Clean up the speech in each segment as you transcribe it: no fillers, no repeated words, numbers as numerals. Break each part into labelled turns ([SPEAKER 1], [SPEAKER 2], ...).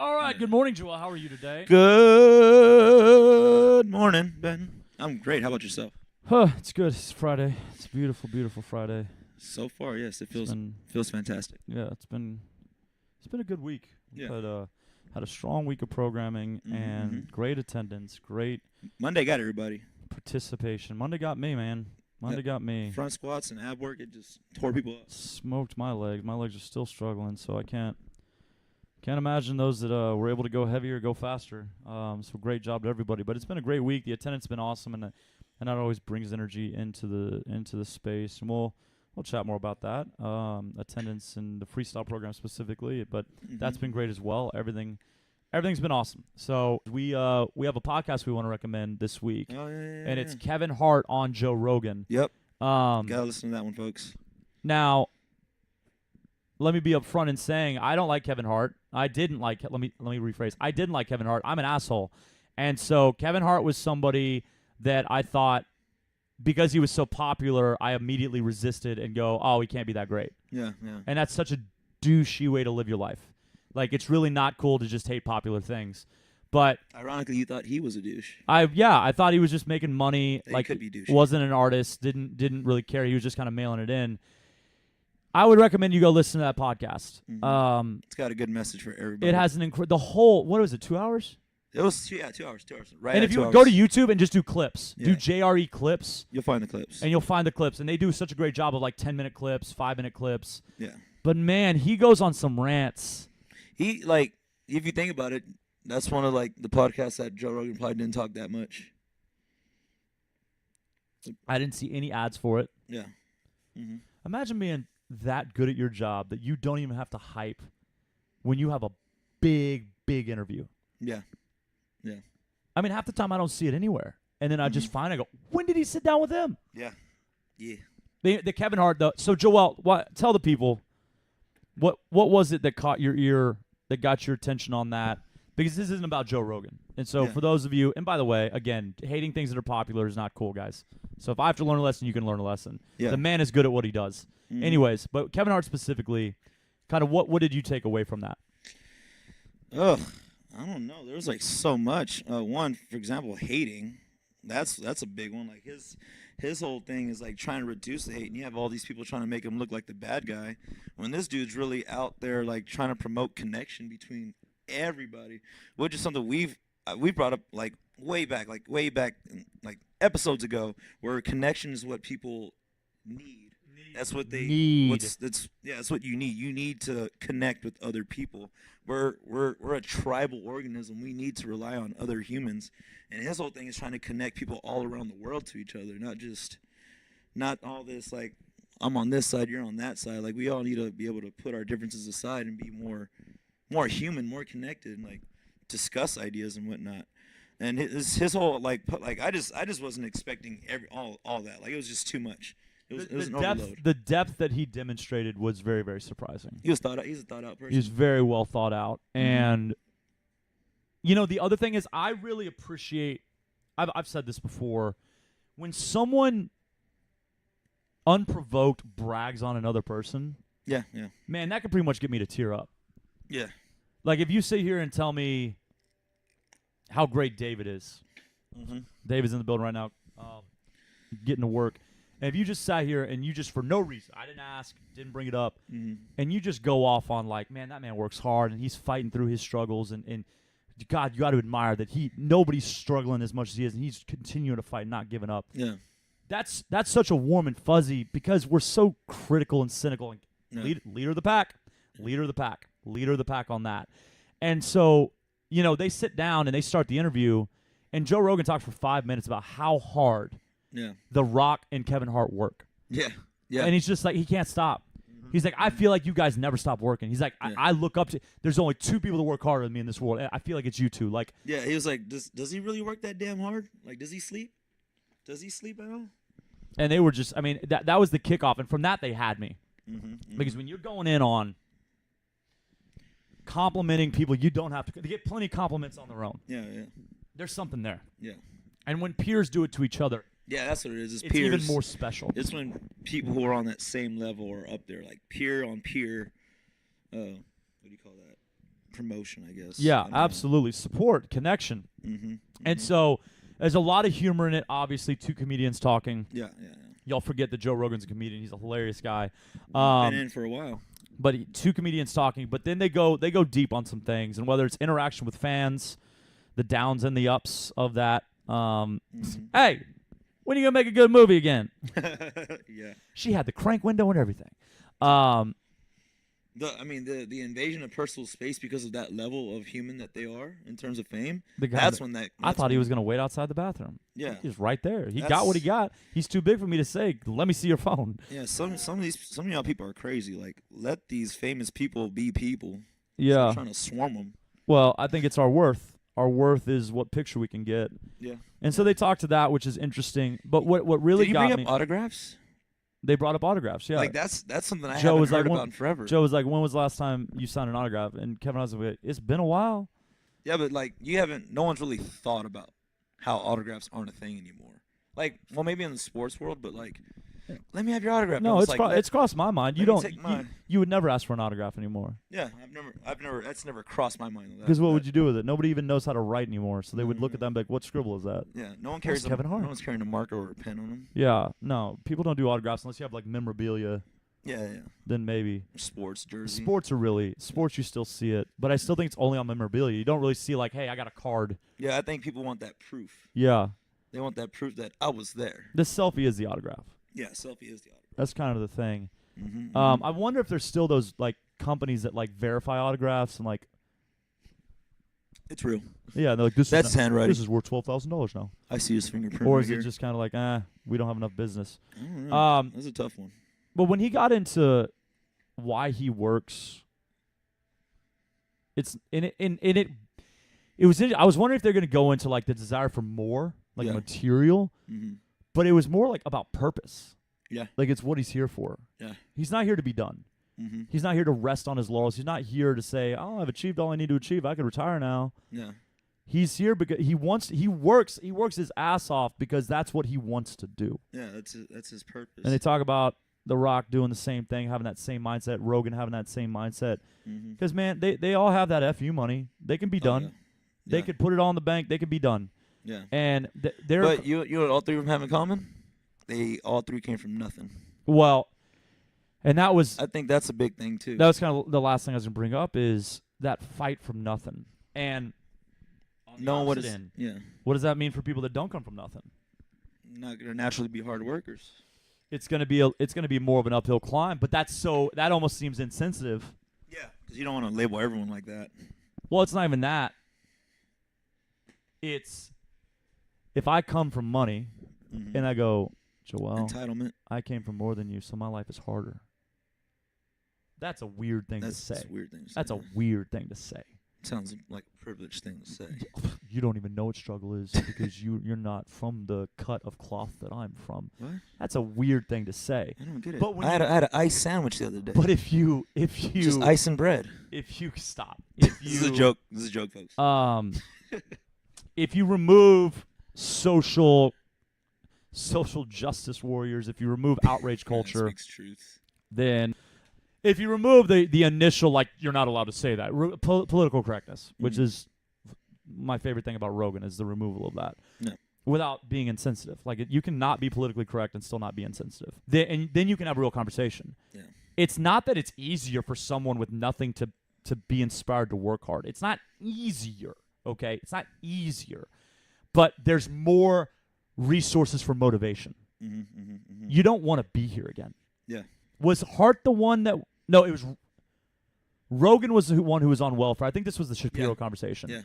[SPEAKER 1] All right. Good morning, Joel. How are you today?
[SPEAKER 2] Good morning, Ben. I'm great. How about yourself?
[SPEAKER 1] It's good. It's Friday. It's a beautiful, beautiful Friday.
[SPEAKER 2] So far, yes, it feels fantastic.
[SPEAKER 1] Yeah, it's been a good week.
[SPEAKER 2] Yeah.
[SPEAKER 1] But had a strong week of programming and great attendance, great
[SPEAKER 2] Monday got everybody.
[SPEAKER 1] participation. Monday got me, man. Monday got me.
[SPEAKER 2] Front squats and ab work, it just tore people up.
[SPEAKER 1] Smoked my legs. My legs are still struggling, so I can't imagine those that were able to go heavier, go faster. So great job to everybody. But it's been a great week. The attendance has been awesome, and that always brings energy into the space. And we'll chat more about that. Attendance and the freestyle program specifically, but that's been great as well. Everything's been awesome. So we have a podcast we want to recommend this week, and it's Kevin Hart on Joe Rogan.
[SPEAKER 2] Yep. Gotta listen to that one, folks.
[SPEAKER 1] Now, let me be upfront in saying I don't like Kevin Hart. Let me rephrase. I didn't like Kevin Hart. I'm an asshole, and so Kevin Hart was somebody that I thought, because he was so popular, I immediately resisted and go, oh, he can't be that great.
[SPEAKER 2] Yeah.
[SPEAKER 1] And that's such a douchey way to live your life. Like, it's really not cool to just hate popular things. But
[SPEAKER 2] ironically, you thought he was a douche.
[SPEAKER 1] I thought he was just making money.
[SPEAKER 2] He
[SPEAKER 1] like,
[SPEAKER 2] could be douchey.
[SPEAKER 1] Wasn't an artist. Didn't really care. He was just kind of mailing it in. I would recommend you go listen to that podcast.
[SPEAKER 2] It's got a good message for everybody.
[SPEAKER 1] It has the whole, what was it, 2 hours?
[SPEAKER 2] It was 2 hours. Right.
[SPEAKER 1] And if you go to YouTube and just do clips, do JRE clips,
[SPEAKER 2] you'll find the clips.
[SPEAKER 1] And you'll find the clips. And they do such a great job of like 10-minute clips, 5-minute clips.
[SPEAKER 2] Yeah.
[SPEAKER 1] But man, he goes on some rants.
[SPEAKER 2] He, like, if you think about it, that's one of like the podcasts that Joe Rogan probably didn't talk that much.
[SPEAKER 1] I didn't see any ads for it.
[SPEAKER 2] Yeah.
[SPEAKER 1] Imagine being that good at your job that you don't even have to hype when you have a big interview.
[SPEAKER 2] Yeah.
[SPEAKER 1] I mean, half the time I don't see it anywhere. And then I just find, I go, when did he sit down with him?
[SPEAKER 2] Yeah.
[SPEAKER 1] The Kevin Hart, though. So, Joel, tell the people, what was it that caught your ear, that got your attention on that? Because this isn't about Joe Rogan. And so for those of you, and by the way, again, hating things that are popular is not cool, guys. So if I have to learn a lesson, you can learn a lesson. Yeah. The man is good at what he does. Anyways, but Kevin Hart specifically, kind of what did you take away from that?
[SPEAKER 2] Ugh, I don't know. There was like so much. One, for example, hating. That's a big one. Like his whole thing is like trying to reduce the hate, and you have all these people trying to make him look like the bad guy, when this dude's really out there like trying to promote connection between everybody, which is something we brought up like way back episodes ago, where connection is what people need. That's what they need. That's what you need. You need to connect with other people. We're a tribal organism. We need to rely on other humans. And his whole thing is trying to connect people all around the world to each other, not all this like I'm on this side, you're on that side. Like, we all need to be able to put our differences aside and be more human, more connected, and like discuss ideas and whatnot. And his whole like I just wasn't expecting all that. Like, it was just too much. It was an overload.
[SPEAKER 1] The depth that he demonstrated was very, very surprising.
[SPEAKER 2] He's a thought out person.
[SPEAKER 1] He's very well thought out. And you know, the other thing is, I really appreciate, I've said this before, when someone unprovoked brags on another person.
[SPEAKER 2] Yeah.
[SPEAKER 1] Man, that could pretty much get me to tear up.
[SPEAKER 2] Yeah.
[SPEAKER 1] Like, if you sit here and tell me how great David is. David's in the building right now, getting to work. And if you just sat here and you just, for no reason, I didn't ask, didn't bring it up, and you just go off on like, man, that man works hard and he's fighting through his struggles, and God, you got to admire that nobody's struggling as much as he is, and he's continuing to fight and not giving up.
[SPEAKER 2] Yeah.
[SPEAKER 1] That's such a warm and fuzzy, because we're so critical and cynical. And leader of the pack on that. And so, you know, they sit down and they start the interview, and Joe Rogan talks for 5 minutes about how hard The Rock and Kevin Hart work.
[SPEAKER 2] Yeah.
[SPEAKER 1] And he's just like, he can't stop. He's like, I feel like you guys never stop working. He's like, I look up to, there's only two people that work harder than me in this world. I feel like it's you two. Like,
[SPEAKER 2] yeah, he was like, does he really work that damn hard? Like, does he sleep? Does he sleep at all?
[SPEAKER 1] And they were just, I mean, that was the kickoff. And from that, they had me. Because when you're going in on complimenting people, you don't have to. They get plenty of compliments on their own.
[SPEAKER 2] Yeah.
[SPEAKER 1] There's something there.
[SPEAKER 2] Yeah.
[SPEAKER 1] And when peers do it to each other,
[SPEAKER 2] yeah, that's what it is.
[SPEAKER 1] It's
[SPEAKER 2] peers.
[SPEAKER 1] even more special.
[SPEAKER 2] It's when people who are on that same level are up there, like peer on peer. What do you call that? promotion, I guess.
[SPEAKER 1] Yeah,
[SPEAKER 2] I don't know.
[SPEAKER 1] absolutely. Support, connection.
[SPEAKER 2] Mm-hmm.
[SPEAKER 1] And so there's a lot of humor in it, obviously, two comedians talking.
[SPEAKER 2] Yeah.
[SPEAKER 1] Y'all forget that Joe Rogan's a comedian. He's a hilarious guy.
[SPEAKER 2] Been in for a while.
[SPEAKER 1] But two comedians talking, but then they go deep on some things, and whether it's interaction with fans, the downs and the ups of that. Hey, when are you gonna make a good movie again?
[SPEAKER 2] Yeah.
[SPEAKER 1] She had the crank window and everything.
[SPEAKER 2] The invasion of personal space because of that level of human that they are in terms of fame.
[SPEAKER 1] I thought he was gonna wait outside the bathroom.
[SPEAKER 2] Yeah.
[SPEAKER 1] He's right there. He got what he got. He's too big for me to say, let me see your phone.
[SPEAKER 2] Yeah, some of y'all people are crazy. Like, let these famous people be people.
[SPEAKER 1] Yeah.
[SPEAKER 2] Stop trying to swarm them.
[SPEAKER 1] Well, I think it's our worth. Our worth is what picture we can get.
[SPEAKER 2] Yeah.
[SPEAKER 1] And so they talked to that, which is interesting. But what really
[SPEAKER 2] Did you
[SPEAKER 1] got
[SPEAKER 2] bring
[SPEAKER 1] me?
[SPEAKER 2] up autographs?
[SPEAKER 1] They brought up autographs. Yeah.
[SPEAKER 2] Like that's something I
[SPEAKER 1] Joe
[SPEAKER 2] haven't
[SPEAKER 1] was
[SPEAKER 2] heard
[SPEAKER 1] like,
[SPEAKER 2] about in forever.
[SPEAKER 1] Joe was like, when was the last time you signed an autograph? And Kevin Hart was like, it's been a while.
[SPEAKER 2] Yeah, but like no one's really thought about how autographs aren't a thing anymore. Like, well, maybe in the sports world, but like, let me have your autograph.
[SPEAKER 1] No, it's crossed my mind. You would never ask for an autograph anymore.
[SPEAKER 2] Yeah, I've never. That's never crossed my mind.
[SPEAKER 1] Because what would you do with it? Nobody even knows how to write anymore, so they would look at them and be like, what scribble is that?
[SPEAKER 2] Yeah, no one carries
[SPEAKER 1] Kevin Hart.
[SPEAKER 2] No one's carrying a marker or a pen on them.
[SPEAKER 1] Yeah, no, people don't do autographs unless you have like memorabilia.
[SPEAKER 2] Yeah.
[SPEAKER 1] Then maybe.
[SPEAKER 2] Sports jersey.
[SPEAKER 1] Sports you still see it, but I still think it's only on memorabilia. You don't really see like, hey, I got a card.
[SPEAKER 2] Yeah, I think people want that proof.
[SPEAKER 1] Yeah.
[SPEAKER 2] They want that proof that I was there.
[SPEAKER 1] The selfie is the autograph.
[SPEAKER 2] Yeah, selfie is the autograph.
[SPEAKER 1] That's kind of the thing.
[SPEAKER 2] Mm-hmm.
[SPEAKER 1] I wonder if there's still those like companies that like verify autographs and like.
[SPEAKER 2] It's real.
[SPEAKER 1] Yeah, they're like
[SPEAKER 2] that's handwriting.
[SPEAKER 1] This is worth $12,000 now.
[SPEAKER 2] I see his fingerprint.
[SPEAKER 1] Or
[SPEAKER 2] right
[SPEAKER 1] is it
[SPEAKER 2] here.
[SPEAKER 1] just kind of like, we don't have enough business?
[SPEAKER 2] I don't know. That's a tough one.
[SPEAKER 1] But when he got into why he works, it's in it. It was. I was wondering if they're going to go into like the desire for more, like material, but it was more like about purpose.
[SPEAKER 2] Yeah,
[SPEAKER 1] like it's what he's here for.
[SPEAKER 2] Yeah, he's
[SPEAKER 1] not here to be done. He's not here to rest on his laurels. He's not here to say, "Oh, I've achieved all I need to achieve. I can retire now."
[SPEAKER 2] Yeah,
[SPEAKER 1] he's here because he works his ass off because that's what he wants to do.
[SPEAKER 2] Yeah, that's his purpose.
[SPEAKER 1] And they talk about The Rock doing the same thing, having that same mindset. Rogan having that same mindset. Because man, they all have that FU money. They can be done.
[SPEAKER 2] Yeah.
[SPEAKER 1] They could put it all in the bank. They could be done.
[SPEAKER 2] Yeah.
[SPEAKER 1] And they're.
[SPEAKER 2] But you know what all three of them have in common? They all three came from nothing.
[SPEAKER 1] Well, and that was.
[SPEAKER 2] I think that's a big thing too.
[SPEAKER 1] That was kind of the last thing I was gonna bring up is that fight from nothing. And
[SPEAKER 2] no, what is? Yeah.
[SPEAKER 1] What does that mean for people that don't come from nothing?
[SPEAKER 2] Not gonna naturally be hard workers.
[SPEAKER 1] It's gonna be more of an uphill climb, but that almost seems insensitive.
[SPEAKER 2] Yeah, because you don't want to label everyone like that.
[SPEAKER 1] Well, it's not even that. It's if I come from money and I go, Joel,
[SPEAKER 2] entitlement.
[SPEAKER 1] I came from more than you, so my life is harder. That's a weird thing to say.
[SPEAKER 2] That's a weird thing to say.
[SPEAKER 1] That's a weird thing to say.
[SPEAKER 2] Sounds like a privileged thing to say.
[SPEAKER 1] You don't even know what struggle is because you're not from the cut of cloth that I'm from.
[SPEAKER 2] What?
[SPEAKER 1] That's a weird thing to say.
[SPEAKER 2] I don't get it.
[SPEAKER 1] But
[SPEAKER 2] I had an ice sandwich the other day.
[SPEAKER 1] But if you
[SPEAKER 2] just ice and bread.
[SPEAKER 1] If you stop.
[SPEAKER 2] This is a joke. This is a joke, folks.
[SPEAKER 1] If you remove social justice warriors, if you remove outrage culture,
[SPEAKER 2] speaks truth.
[SPEAKER 1] Then if you remove the initial, like, you're not allowed to say that, political correctness, which is my favorite thing about Rogan, is the removal of that.
[SPEAKER 2] No.
[SPEAKER 1] Without being insensitive. Like, you can not be politically correct and still not be insensitive. And then you can have a real conversation.
[SPEAKER 2] Yeah.
[SPEAKER 1] It's not that it's easier for someone with nothing to be inspired to work hard. It's not easier, okay? It's not easier. But there's more resources for motivation. You don't want to be here again.
[SPEAKER 2] Yeah.
[SPEAKER 1] Was Hart the one that... No, it was... Rogan was the one who was on welfare. I think this was the Shapiro conversation.
[SPEAKER 2] Yeah.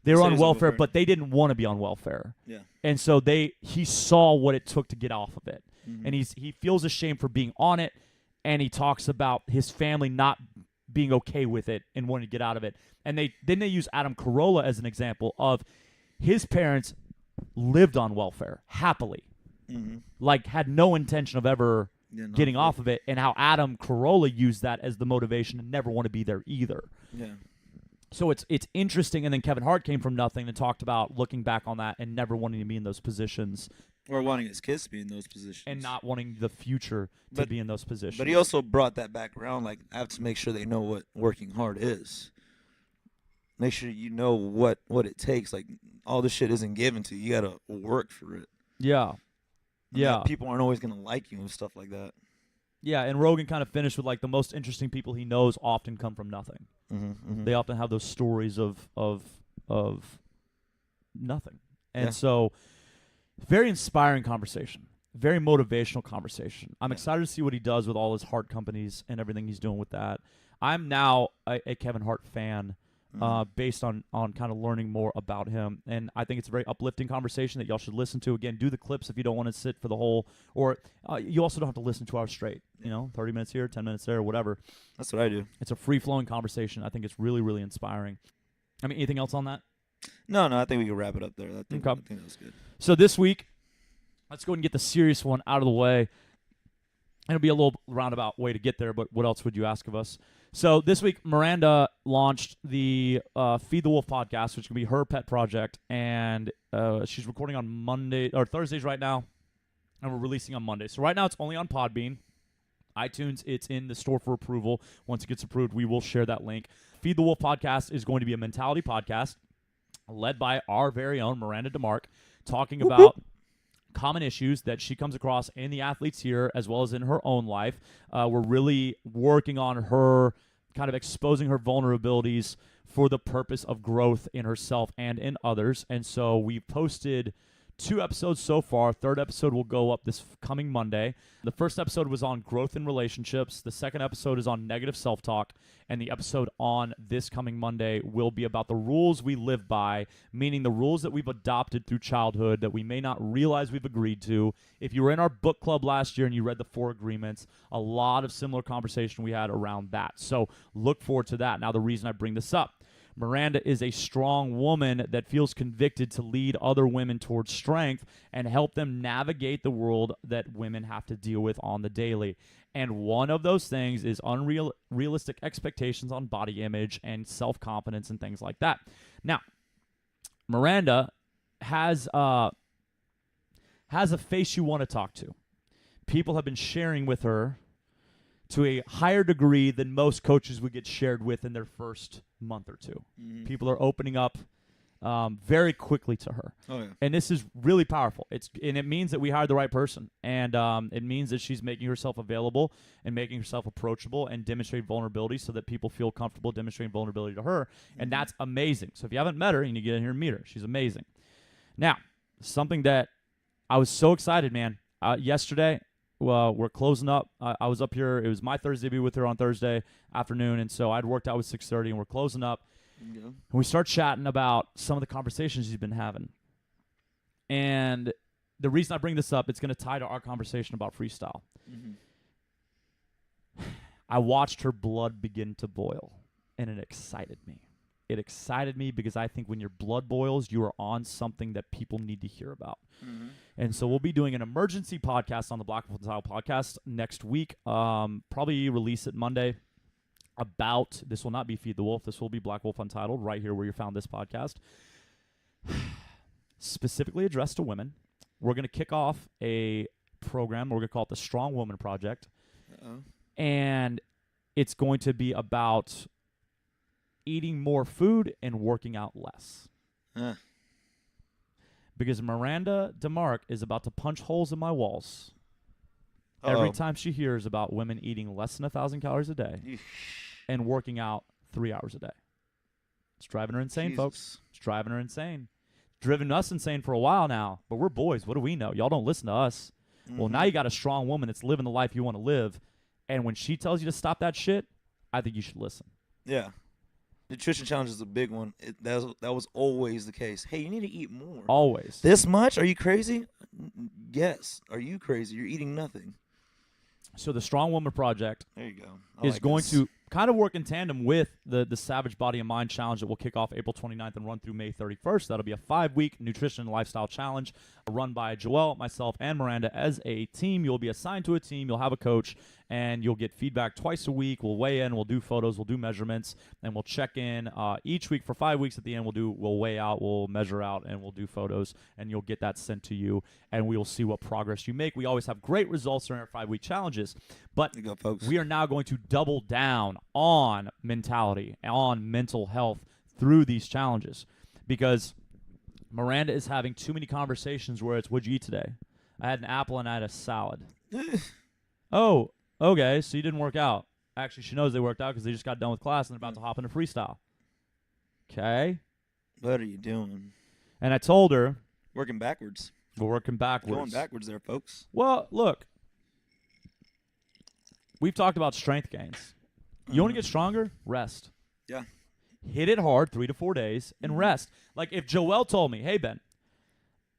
[SPEAKER 1] They were on welfare, but they didn't want to be on welfare.
[SPEAKER 2] Yeah.
[SPEAKER 1] And so he saw what it took to get off of it. And he feels ashamed for being on it, and he talks about his family not being okay with it and wanting to get out of it. And they use Adam Carolla as an example of his parents lived on welfare happily. Like, had no intention of ever getting off of it, and how Adam Carolla used that as the motivation to never want to be there either.
[SPEAKER 2] Yeah.
[SPEAKER 1] So it's interesting, and then Kevin Hart came from nothing and talked about looking back on that and never wanting to be in those positions.
[SPEAKER 2] Or wanting his kids to be in those positions.
[SPEAKER 1] And not wanting the future to be in those positions.
[SPEAKER 2] But he also brought that back around, like, I have to make sure they know what working hard is. make sure you know what it takes. Like, all this shit isn't given to you. You gotta work for it.
[SPEAKER 1] Yeah.
[SPEAKER 2] And that people aren't always gonna like you and stuff like that.
[SPEAKER 1] Yeah, and Rogan kind of finished with like the most interesting people he knows often come from nothing. They often have those stories of nothing. And so very inspiring conversation. Very motivational conversation. I'm excited to see what he does with all his Hart companies and everything he's doing with that. I'm now a Kevin Hart fan based on kind of learning more about him. And I think it's a very uplifting conversation that y'all should listen to. Again, do the clips if you don't want to sit for the whole, or you also don't have to listen 2 hours straight. 30 minutes here, 10 minutes there, whatever.
[SPEAKER 2] That's what I do.
[SPEAKER 1] It's a free-flowing conversation. I think it's really, really inspiring. I mean, anything else on that?
[SPEAKER 2] No, I think we can wrap it up there. I think that was good.
[SPEAKER 1] So this week, let's go ahead and get the serious one out of the way. And it'll be a little roundabout way to get there, but what else would you ask of us? So this week, Miranda launched the Feed the Wolf podcast, which can be her pet project, and she's recording on Thursdays right now, and we're releasing on Monday. So right now, it's only on Podbean. iTunes, it's in the store for approval. Once it gets approved, we will share that link. Feed the Wolf podcast is going to be a mentality podcast led by our very own Miranda DeMarc, talking about common issues that she comes across in the athletes here as well as in her own life. We're really working on her, kind of exposing her vulnerabilities for the purpose of growth in herself and in others. And so we've posted 2 episodes so far. 3rd episode will go up this coming Monday. The first episode was on growth in relationships. The second episode is on negative self-talk. And the episode on this coming Monday will be about the rules we live by, meaning the rules that we've adopted through childhood that we may not realize we've agreed to. If you were in our book club last year and you read the 4 agreements, a lot of similar conversation we had around that. So look forward to that. Now, the reason I bring this up, Miranda is a strong woman that feels convicted to lead other women towards strength and help them navigate the world that women have to deal with on the daily. And one of those things is unrealistic expectations on body image and self-confidence and things like that. Now, Miranda has a face you want to talk to. People have been sharing with her to a higher degree than most coaches would get shared with in their first month or 2. People are opening up very quickly to her. And this is really powerful. It means that we hired the right person. And it means that she's making herself available and making herself approachable and demonstrate vulnerability so that people feel comfortable demonstrating vulnerability to her. And that's amazing. So if you haven't met her, you need to get in here and meet her. She's amazing. Now, something that I was so excited, man. Yesterday, well, we're closing up. I was up here. It was my Thursday to be with her on Thursday afternoon, and so I'd worked out with 6:30, and we're closing up. And we start chatting about some of the conversations she's been having. And the reason I bring this up, it's going to tie to our conversation about freestyle. I watched her blood begin to boil, and it excited me. It excited me because I think when your blood boils, you are on something that people need to hear about. And so we'll be doing an emergency podcast on the Black Wolf Untitled podcast next week. Probably release it Monday. This will not be Feed the Wolf. This will be Black Wolf Untitled right here where you found this podcast. Specifically addressed to women. We're going to kick off a program. We're going to call it the Strong Woman Project. And it's going to be about eating more food and working out less. Because Miranda DeMarc is about to punch holes in my walls every time she hears about women eating less than 1,000 calories a day and working out 3 hours a day. It's driving her insane, folks. It's driving her insane. Driven us insane for a while now, but we're boys. What do we know? Y'all don't listen to us. Well, now you got a strong woman that's living the life you want to live, and when she tells you to stop that shit, I think you should listen.
[SPEAKER 2] Yeah. Nutrition challenge is a big one. That was always the case. Hey, you need to eat more.
[SPEAKER 1] Always.
[SPEAKER 2] This much? Are you crazy? Yes. Are you crazy? You're eating nothing.
[SPEAKER 1] So the Strong Woman Project
[SPEAKER 2] there you go.
[SPEAKER 1] is going to kind of work in tandem with the Savage Body and Mind Challenge that will kick off April 29th and run through May 31st. That'll be a 5-week nutrition and lifestyle challenge run by Joelle, myself, and Miranda as a team. You'll be assigned to a team. You'll have a coach, and you'll get feedback twice a week. We'll weigh in. We'll do photos. We'll do measurements, and we'll check in each week for 5 weeks. At the end, we'll weigh out, we'll measure out, and we'll do photos, and you'll get that sent to you, and we will see what progress you make. We always have great results during our 5-week challenges, but
[SPEAKER 2] there you go, folks.
[SPEAKER 1] We are now going to double down on mentality, on mental health through these challenges, because Miranda is having too many conversations where it's, what'd you eat today? I had an apple and I had a salad. Oh, okay, so you didn't work out. Actually, she knows they worked out because they just got done with class and they're about to hop into freestyle. Okay.
[SPEAKER 2] What are you doing?
[SPEAKER 1] And I told her.
[SPEAKER 2] Working backwards.
[SPEAKER 1] We're working backwards.
[SPEAKER 2] Going backwards there, folks.
[SPEAKER 1] Well, look. We've talked about strength gains. You want to get stronger? Rest.
[SPEAKER 2] Yeah.
[SPEAKER 1] Hit it hard 3 to 4 days and rest. Like if Joelle told me, hey, Ben,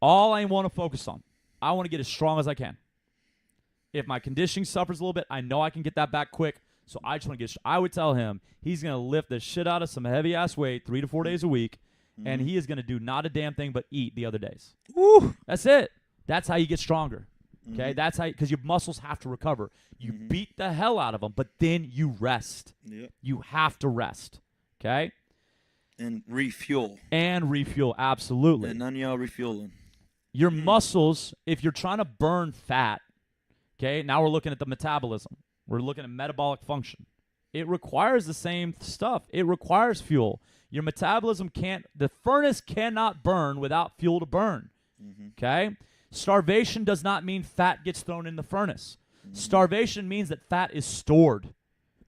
[SPEAKER 1] all I want to focus on, I want to get as strong as I can. If my conditioning suffers a little bit, I know I can get that back quick. So I just want to get I would tell him he's going to lift the shit out of some heavy-ass weight 3 to 4 days a week, and he is going to do not a damn thing but eat the other days.
[SPEAKER 2] Woo!
[SPEAKER 1] That's it. That's how you get stronger. Okay? That's how, because your muscles have to recover. You beat the hell out of them, but then you rest.
[SPEAKER 2] Yep.
[SPEAKER 1] You have to rest. Okay?
[SPEAKER 2] And refuel.
[SPEAKER 1] Absolutely.
[SPEAKER 2] And none of y'all refueling.
[SPEAKER 1] Your muscles, if you're trying to burn fat, okay, now we're looking at the metabolism. We're looking at metabolic function. It requires the same stuff. It requires fuel. Your metabolism the furnace cannot burn without fuel to burn. Okay? Starvation does not mean fat gets thrown in the furnace. Starvation means that fat is stored.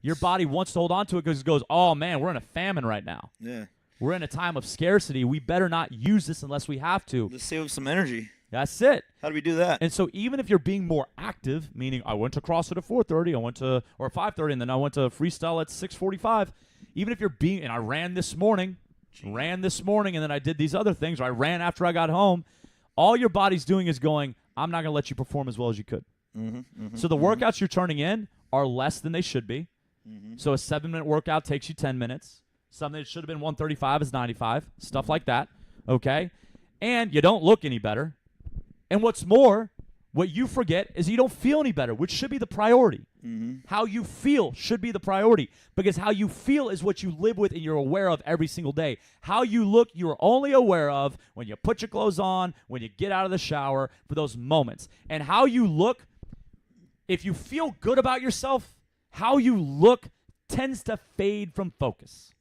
[SPEAKER 1] Your body wants to hold on to it because it goes, oh, man, we're in a famine right now.
[SPEAKER 2] Yeah.
[SPEAKER 1] We're in a time of scarcity. We better not use this unless we have to.
[SPEAKER 2] Let's save some energy.
[SPEAKER 1] That's it.
[SPEAKER 2] How do we do that?
[SPEAKER 1] And so even if you're being more active, meaning I went to CrossFit at 4:30, or 5:30, and then I went to Freestyle at 6:45, even if you're and I ran this morning, and then I did these other things, or I ran after I got home, all your body's doing is going, I'm not going to let you perform as well as you could. So the workouts you're turning in are less than they should be. So a 7-minute workout takes you 10 minutes. Something that should have been 135 is 95, stuff like that, okay? And you don't look any better. And what's more, what you forget is you don't feel any better, which should be the priority. How you feel should be the priority, because how you feel is what you live with and you're aware of every single day. How you look, you're only aware of when you put your clothes on, when you get out of the shower, for those moments. And how you look, if you feel good about yourself, how you look tends to fade from focus.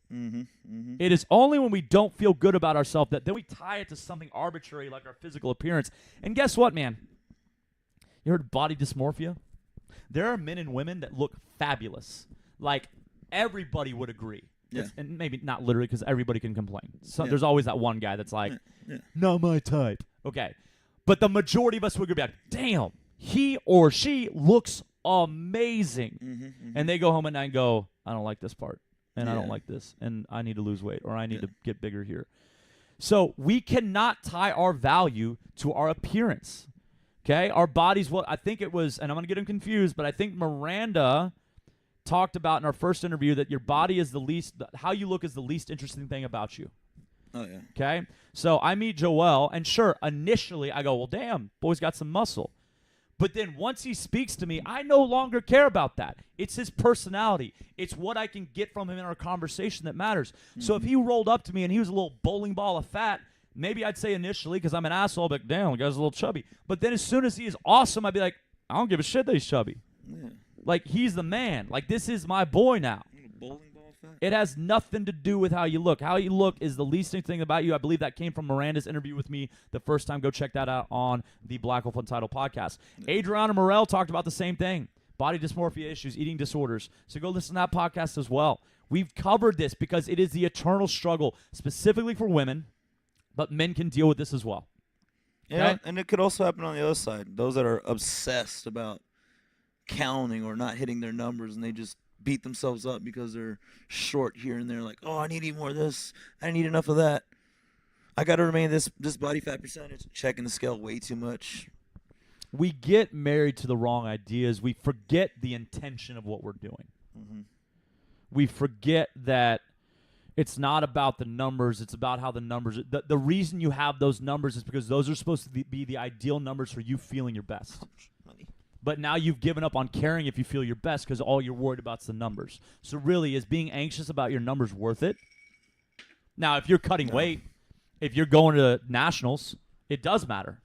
[SPEAKER 1] It is only when we don't feel good about ourselves that then we tie it to something arbitrary like our physical appearance. And guess what, man? You heard body dysmorphia? There are men and women that look fabulous. Like, everybody would agree.
[SPEAKER 2] Yeah.
[SPEAKER 1] And maybe not literally, because everybody can complain. So there's always that one guy that's like, not my type. Okay. But the majority of us would be like, damn, he or she looks amazing. And they go home at night and go, I don't like this part. And I don't like this, and I need to lose weight, or I need to get bigger here. So we cannot tie our value to our appearance, okay? Our bodies, I think it was, and I'm going to get them confused, but I think Miranda talked about in our first interview that your body is how you look is the least interesting thing about you.
[SPEAKER 2] Oh, yeah.
[SPEAKER 1] Okay? So I meet Joelle, and sure, initially I go, well, damn, boy's got some muscle. But then once he speaks to me, I no longer care about that. It's his personality. It's what I can get from him in our conversation that matters. So if he rolled up to me and he was a little bowling ball of fat, maybe I'd say initially, because I'm an asshole, but damn, the guy's a little chubby. But then as soon as he is awesome, I'd be like, I don't give a shit that he's chubby.
[SPEAKER 2] Yeah.
[SPEAKER 1] Like, he's the man. Like, this is my boy now.
[SPEAKER 2] Bowling ball fat?
[SPEAKER 1] It has nothing to do with how you look. How you look is the least thing about you. I believe that came from Miranda's interview with me the first time. Go check that out on the Black Wolf Untitled podcast. Adriana Morel talked about the same thing. Body dysmorphia issues, eating disorders. So go listen to that podcast as well. We've covered this because it is the eternal struggle, specifically for women, but men can deal with this as well.
[SPEAKER 2] Yeah,
[SPEAKER 1] Okay?
[SPEAKER 2] and it could also happen on the other side. Those that are obsessed about counting or not hitting their numbers, and they just beat themselves up because they're short here and there. Like, oh, I need to eat more of this. I need enough of that. I got to remain this body fat percentage. Checking the scale way too much.
[SPEAKER 1] We get married to the wrong ideas. We forget the intention of what we're doing. We forget that it's not about the numbers. It's about how the numbers. The reason you have those numbers is because those are supposed to be the ideal numbers for you feeling your best. But now you've given up on caring if you feel your best because all you're worried about is the numbers. So really, is being anxious about your numbers worth it? Now, if you're cutting weight, if you're going to nationals, it does matter.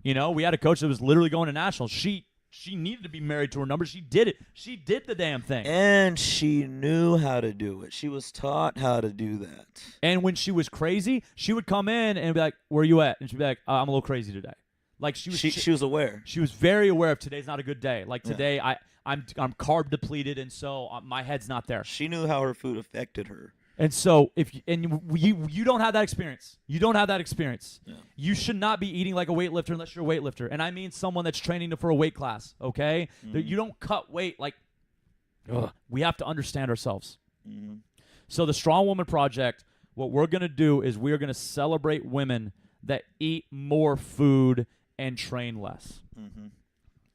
[SPEAKER 1] You know, we had a coach that was literally going to nationals. She she needed to be married to her number. She did it. She did the damn thing.
[SPEAKER 2] And she knew how to do it. She was taught how to do that.
[SPEAKER 1] And when she was crazy, she would come in and be like, "Where are you at?" And she'd be like, "I'm a little crazy today." Like she
[SPEAKER 2] was aware.
[SPEAKER 1] She was very aware of today's not a good day. Like today, I'm carb depleted, and so my head's not there.
[SPEAKER 2] She knew how her food affected her.
[SPEAKER 1] And so you don't have that experience. You don't have that experience.
[SPEAKER 2] Yeah.
[SPEAKER 1] You should not be eating like a weightlifter unless you're a weightlifter. And I mean someone that's training for a weight class, okay?
[SPEAKER 2] Mm-hmm.
[SPEAKER 1] You don't cut weight like we have to understand ourselves.
[SPEAKER 2] Mm-hmm.
[SPEAKER 1] So the Strong Woman Project, what we're going to do is we are going to celebrate women that eat more food and train less.
[SPEAKER 2] Mm-hmm.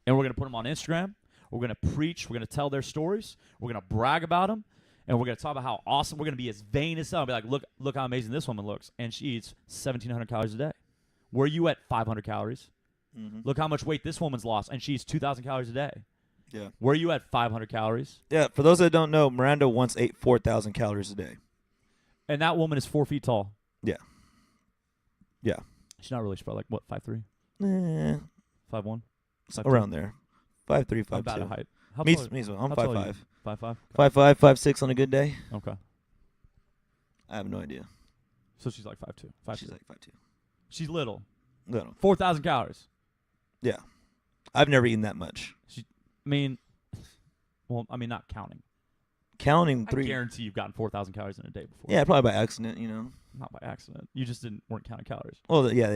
[SPEAKER 1] And we're going to put them on Instagram. We're going to preach. We're going to tell their stories. We're going to brag about them. And we're going to talk about how awesome. We're going to be as vain as hell. Be like, look how amazing this woman looks. And she eats 1,700 calories a day. Where are you at 500 calories?
[SPEAKER 2] Mm-hmm.
[SPEAKER 1] Look how much weight this woman's lost. And she eats 2,000 calories a day.
[SPEAKER 2] Yeah.
[SPEAKER 1] Where are you at 500 calories?
[SPEAKER 2] Yeah, for those that don't know, Miranda once ate 4,000 calories a day.
[SPEAKER 1] And that woman is 4 feet tall.
[SPEAKER 2] Yeah. Yeah.
[SPEAKER 1] She's not really. She's probably like, what, 5'3"? 5'1"?
[SPEAKER 2] Around there. 5'3", 5'2".
[SPEAKER 1] I'm bad at height. How
[SPEAKER 2] Me
[SPEAKER 1] tall
[SPEAKER 2] as well. I'm
[SPEAKER 1] how tall are
[SPEAKER 2] 5'5".
[SPEAKER 1] you? 5'5"?
[SPEAKER 2] 5'5", 5'6" on a good day.
[SPEAKER 1] Okay.
[SPEAKER 2] I have no idea.
[SPEAKER 1] So she's like 5'2". 5'2".
[SPEAKER 2] She's like 5'2".
[SPEAKER 1] She's little.
[SPEAKER 2] Little.
[SPEAKER 1] 4,000 calories.
[SPEAKER 2] Yeah. I've never eaten that much.
[SPEAKER 1] Not counting.
[SPEAKER 2] Counting
[SPEAKER 1] I
[SPEAKER 2] 3.
[SPEAKER 1] guarantee you've gotten 4,000 calories in a day before.
[SPEAKER 2] Yeah, probably by accident, you know.
[SPEAKER 1] Not by accident. You just weren't counting calories.
[SPEAKER 2] Well, yeah.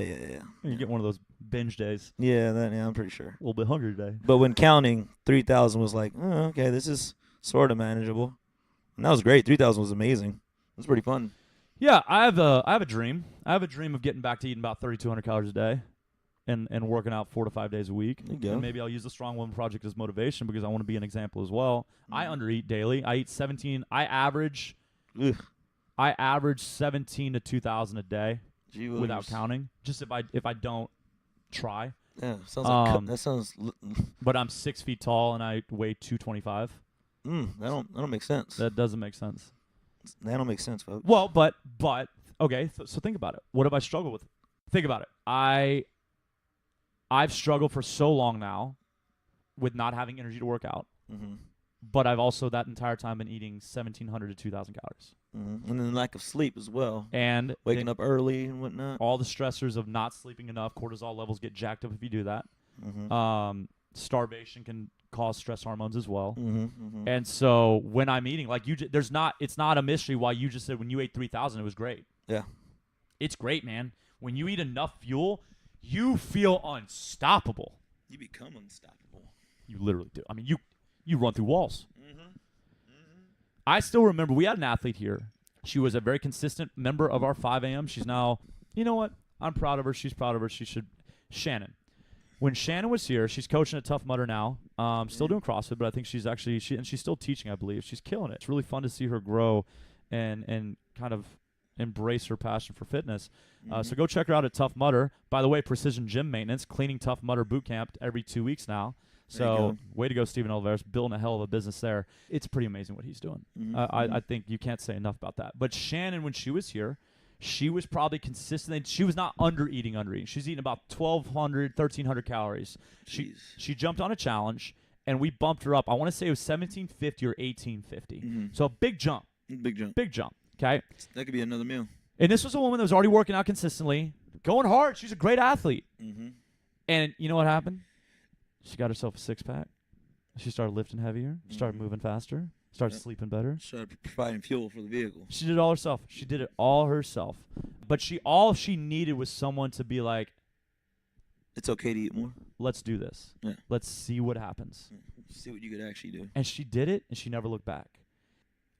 [SPEAKER 1] You get one of those binge days.
[SPEAKER 2] Yeah, I'm pretty sure.
[SPEAKER 1] A little bit hungry today.
[SPEAKER 2] But when counting, 3,000 was like, oh, okay, this is sort of manageable. And that was great. 3,000 was amazing. It was pretty fun.
[SPEAKER 1] Yeah, I have a dream. I have a dream of getting back to eating about 3,200 calories a day and working out 4 to 5 days a week.
[SPEAKER 2] There you go.
[SPEAKER 1] And maybe I'll use the Strong Woman Project as motivation because I want to be an example as well. I undereat daily. I eat 17. I average 17 to 2,000 a day without counting. Just if I don't try.
[SPEAKER 2] Yeah, sounds like that sounds.
[SPEAKER 1] But I'm 6 feet tall and I weigh 225.
[SPEAKER 2] That don't make sense.
[SPEAKER 1] That doesn't make sense.
[SPEAKER 2] That don't make sense, folks.
[SPEAKER 1] Well, but okay. So think about it. What have I struggled with? Think about it. I've struggled for so long now with not having energy to work out.
[SPEAKER 2] Mm-hmm.
[SPEAKER 1] But I've also that entire time been eating 1,700 to 2,000 calories.
[SPEAKER 2] Mm-hmm. And then lack of sleep as well.
[SPEAKER 1] And
[SPEAKER 2] waking up early and whatnot.
[SPEAKER 1] All the stressors of not sleeping enough. Cortisol levels get jacked up if you do that.
[SPEAKER 2] Mm-hmm.
[SPEAKER 1] Starvation can cause stress hormones as well.
[SPEAKER 2] Mm-hmm. Mm-hmm.
[SPEAKER 1] And so when I'm eating, like it's not a mystery why you just said when you ate 3,000, it was great.
[SPEAKER 2] Yeah.
[SPEAKER 1] It's great, man. When you eat enough fuel, you feel unstoppable.
[SPEAKER 2] You become unstoppable.
[SPEAKER 1] You literally do. I mean, you run through walls.
[SPEAKER 2] Mm-hmm. Mm-hmm.
[SPEAKER 1] I still remember we had an athlete here. She was a very consistent member of our 5 a.m. She's now, you know what? I'm proud of her. She's proud of her. Shannon. When Shannon was here, she's coaching at Tough Mudder now. Still doing CrossFit, but I think she's actually she's still teaching, I believe. She's killing it. It's really fun to see her grow and kind of embrace her passion for fitness. So go check her out at Tough Mudder. By the way, Precision Gym Maintenance, cleaning Tough Mudder boot camp every 2 weeks now. So way to go, Stephen Oliveris, building a hell of a business there. It's pretty amazing what he's doing.
[SPEAKER 2] Mm-hmm.
[SPEAKER 1] I think you can't say enough about that. But Shannon, when she was here, she was probably consistent. She was not under-eating. She's eating about 1,200, 1,300 calories. She jumped on a challenge, and we bumped her up. I want to say it was 1,750 or 1,850.
[SPEAKER 2] Mm-hmm.
[SPEAKER 1] So a big jump.
[SPEAKER 2] Big jump.
[SPEAKER 1] Okay?
[SPEAKER 2] That could be another meal.
[SPEAKER 1] And this was a woman that was already working out consistently, going hard. She's a great athlete.
[SPEAKER 2] Mm-hmm.
[SPEAKER 1] And you know what happened? She got herself a six-pack. She started lifting heavier, started moving faster, started sleeping better.
[SPEAKER 2] Started providing fuel for the vehicle.
[SPEAKER 1] She did it all herself. She did it all herself. But all she needed was someone to be like,
[SPEAKER 2] it's okay to eat more.
[SPEAKER 1] let's do this.
[SPEAKER 2] Yeah.
[SPEAKER 1] Let's see what happens.
[SPEAKER 2] See what you could actually do.
[SPEAKER 1] And she did it, and she never looked back.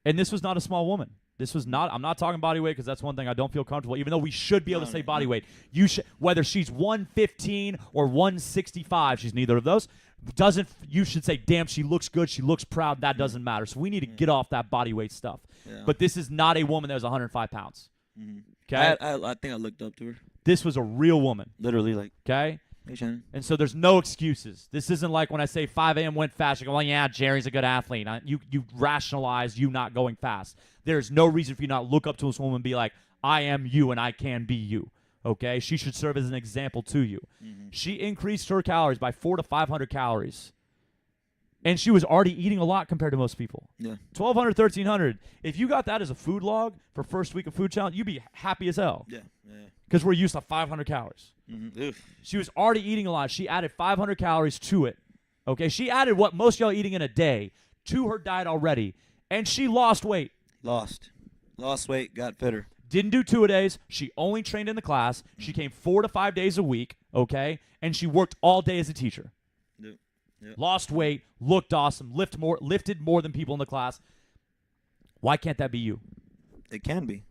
[SPEAKER 1] And this was not a small woman. I'm not talking body weight because that's one thing I don't feel comfortable, even though we should be able to say body weight. You should, whether she's 115 or 165, she's neither of those. You should say, damn, she looks good, she looks proud. That doesn't matter. So we need to get off that body weight stuff.
[SPEAKER 2] Yeah.
[SPEAKER 1] But this is not a woman that was 105 pounds.
[SPEAKER 2] Mm-hmm.
[SPEAKER 1] Okay?
[SPEAKER 2] I think I looked up to her.
[SPEAKER 1] This was a real woman.
[SPEAKER 2] Literally, like,
[SPEAKER 1] okay?
[SPEAKER 2] Hey, Shannon.
[SPEAKER 1] And so there's no excuses. This isn't like when I say 5 a.m. went fast. You go, well, yeah, Jerry's a good athlete. You rationalize you not going fast. There's no reason for you not look up to this woman and be like, I am you and I can be you. Okay? She should serve as an example to you. Mm-hmm. She increased her calories by 400 to 500 calories And she was already eating a lot compared to most people.
[SPEAKER 2] Yeah.
[SPEAKER 1] 1,200, 1,300. If you got that as a food log for first week of food challenge, you'd be happy as hell.
[SPEAKER 2] Yeah.
[SPEAKER 1] Because we're used to 500 calories.
[SPEAKER 2] Mm-hmm.
[SPEAKER 1] She was already eating a lot. She added 500 calories to it. Okay, she added what most y'all eating in a day to her diet already, and she lost weight.
[SPEAKER 2] Lost weight, got fitter.
[SPEAKER 1] Didn't do 2-a-days. She only trained in the class. She came 4 to 5 days a week, okay, and she worked all day as a teacher.
[SPEAKER 2] Yep.
[SPEAKER 1] Lost weight, looked awesome, lifted more than people in the class. Why can't that be you?
[SPEAKER 2] It can be.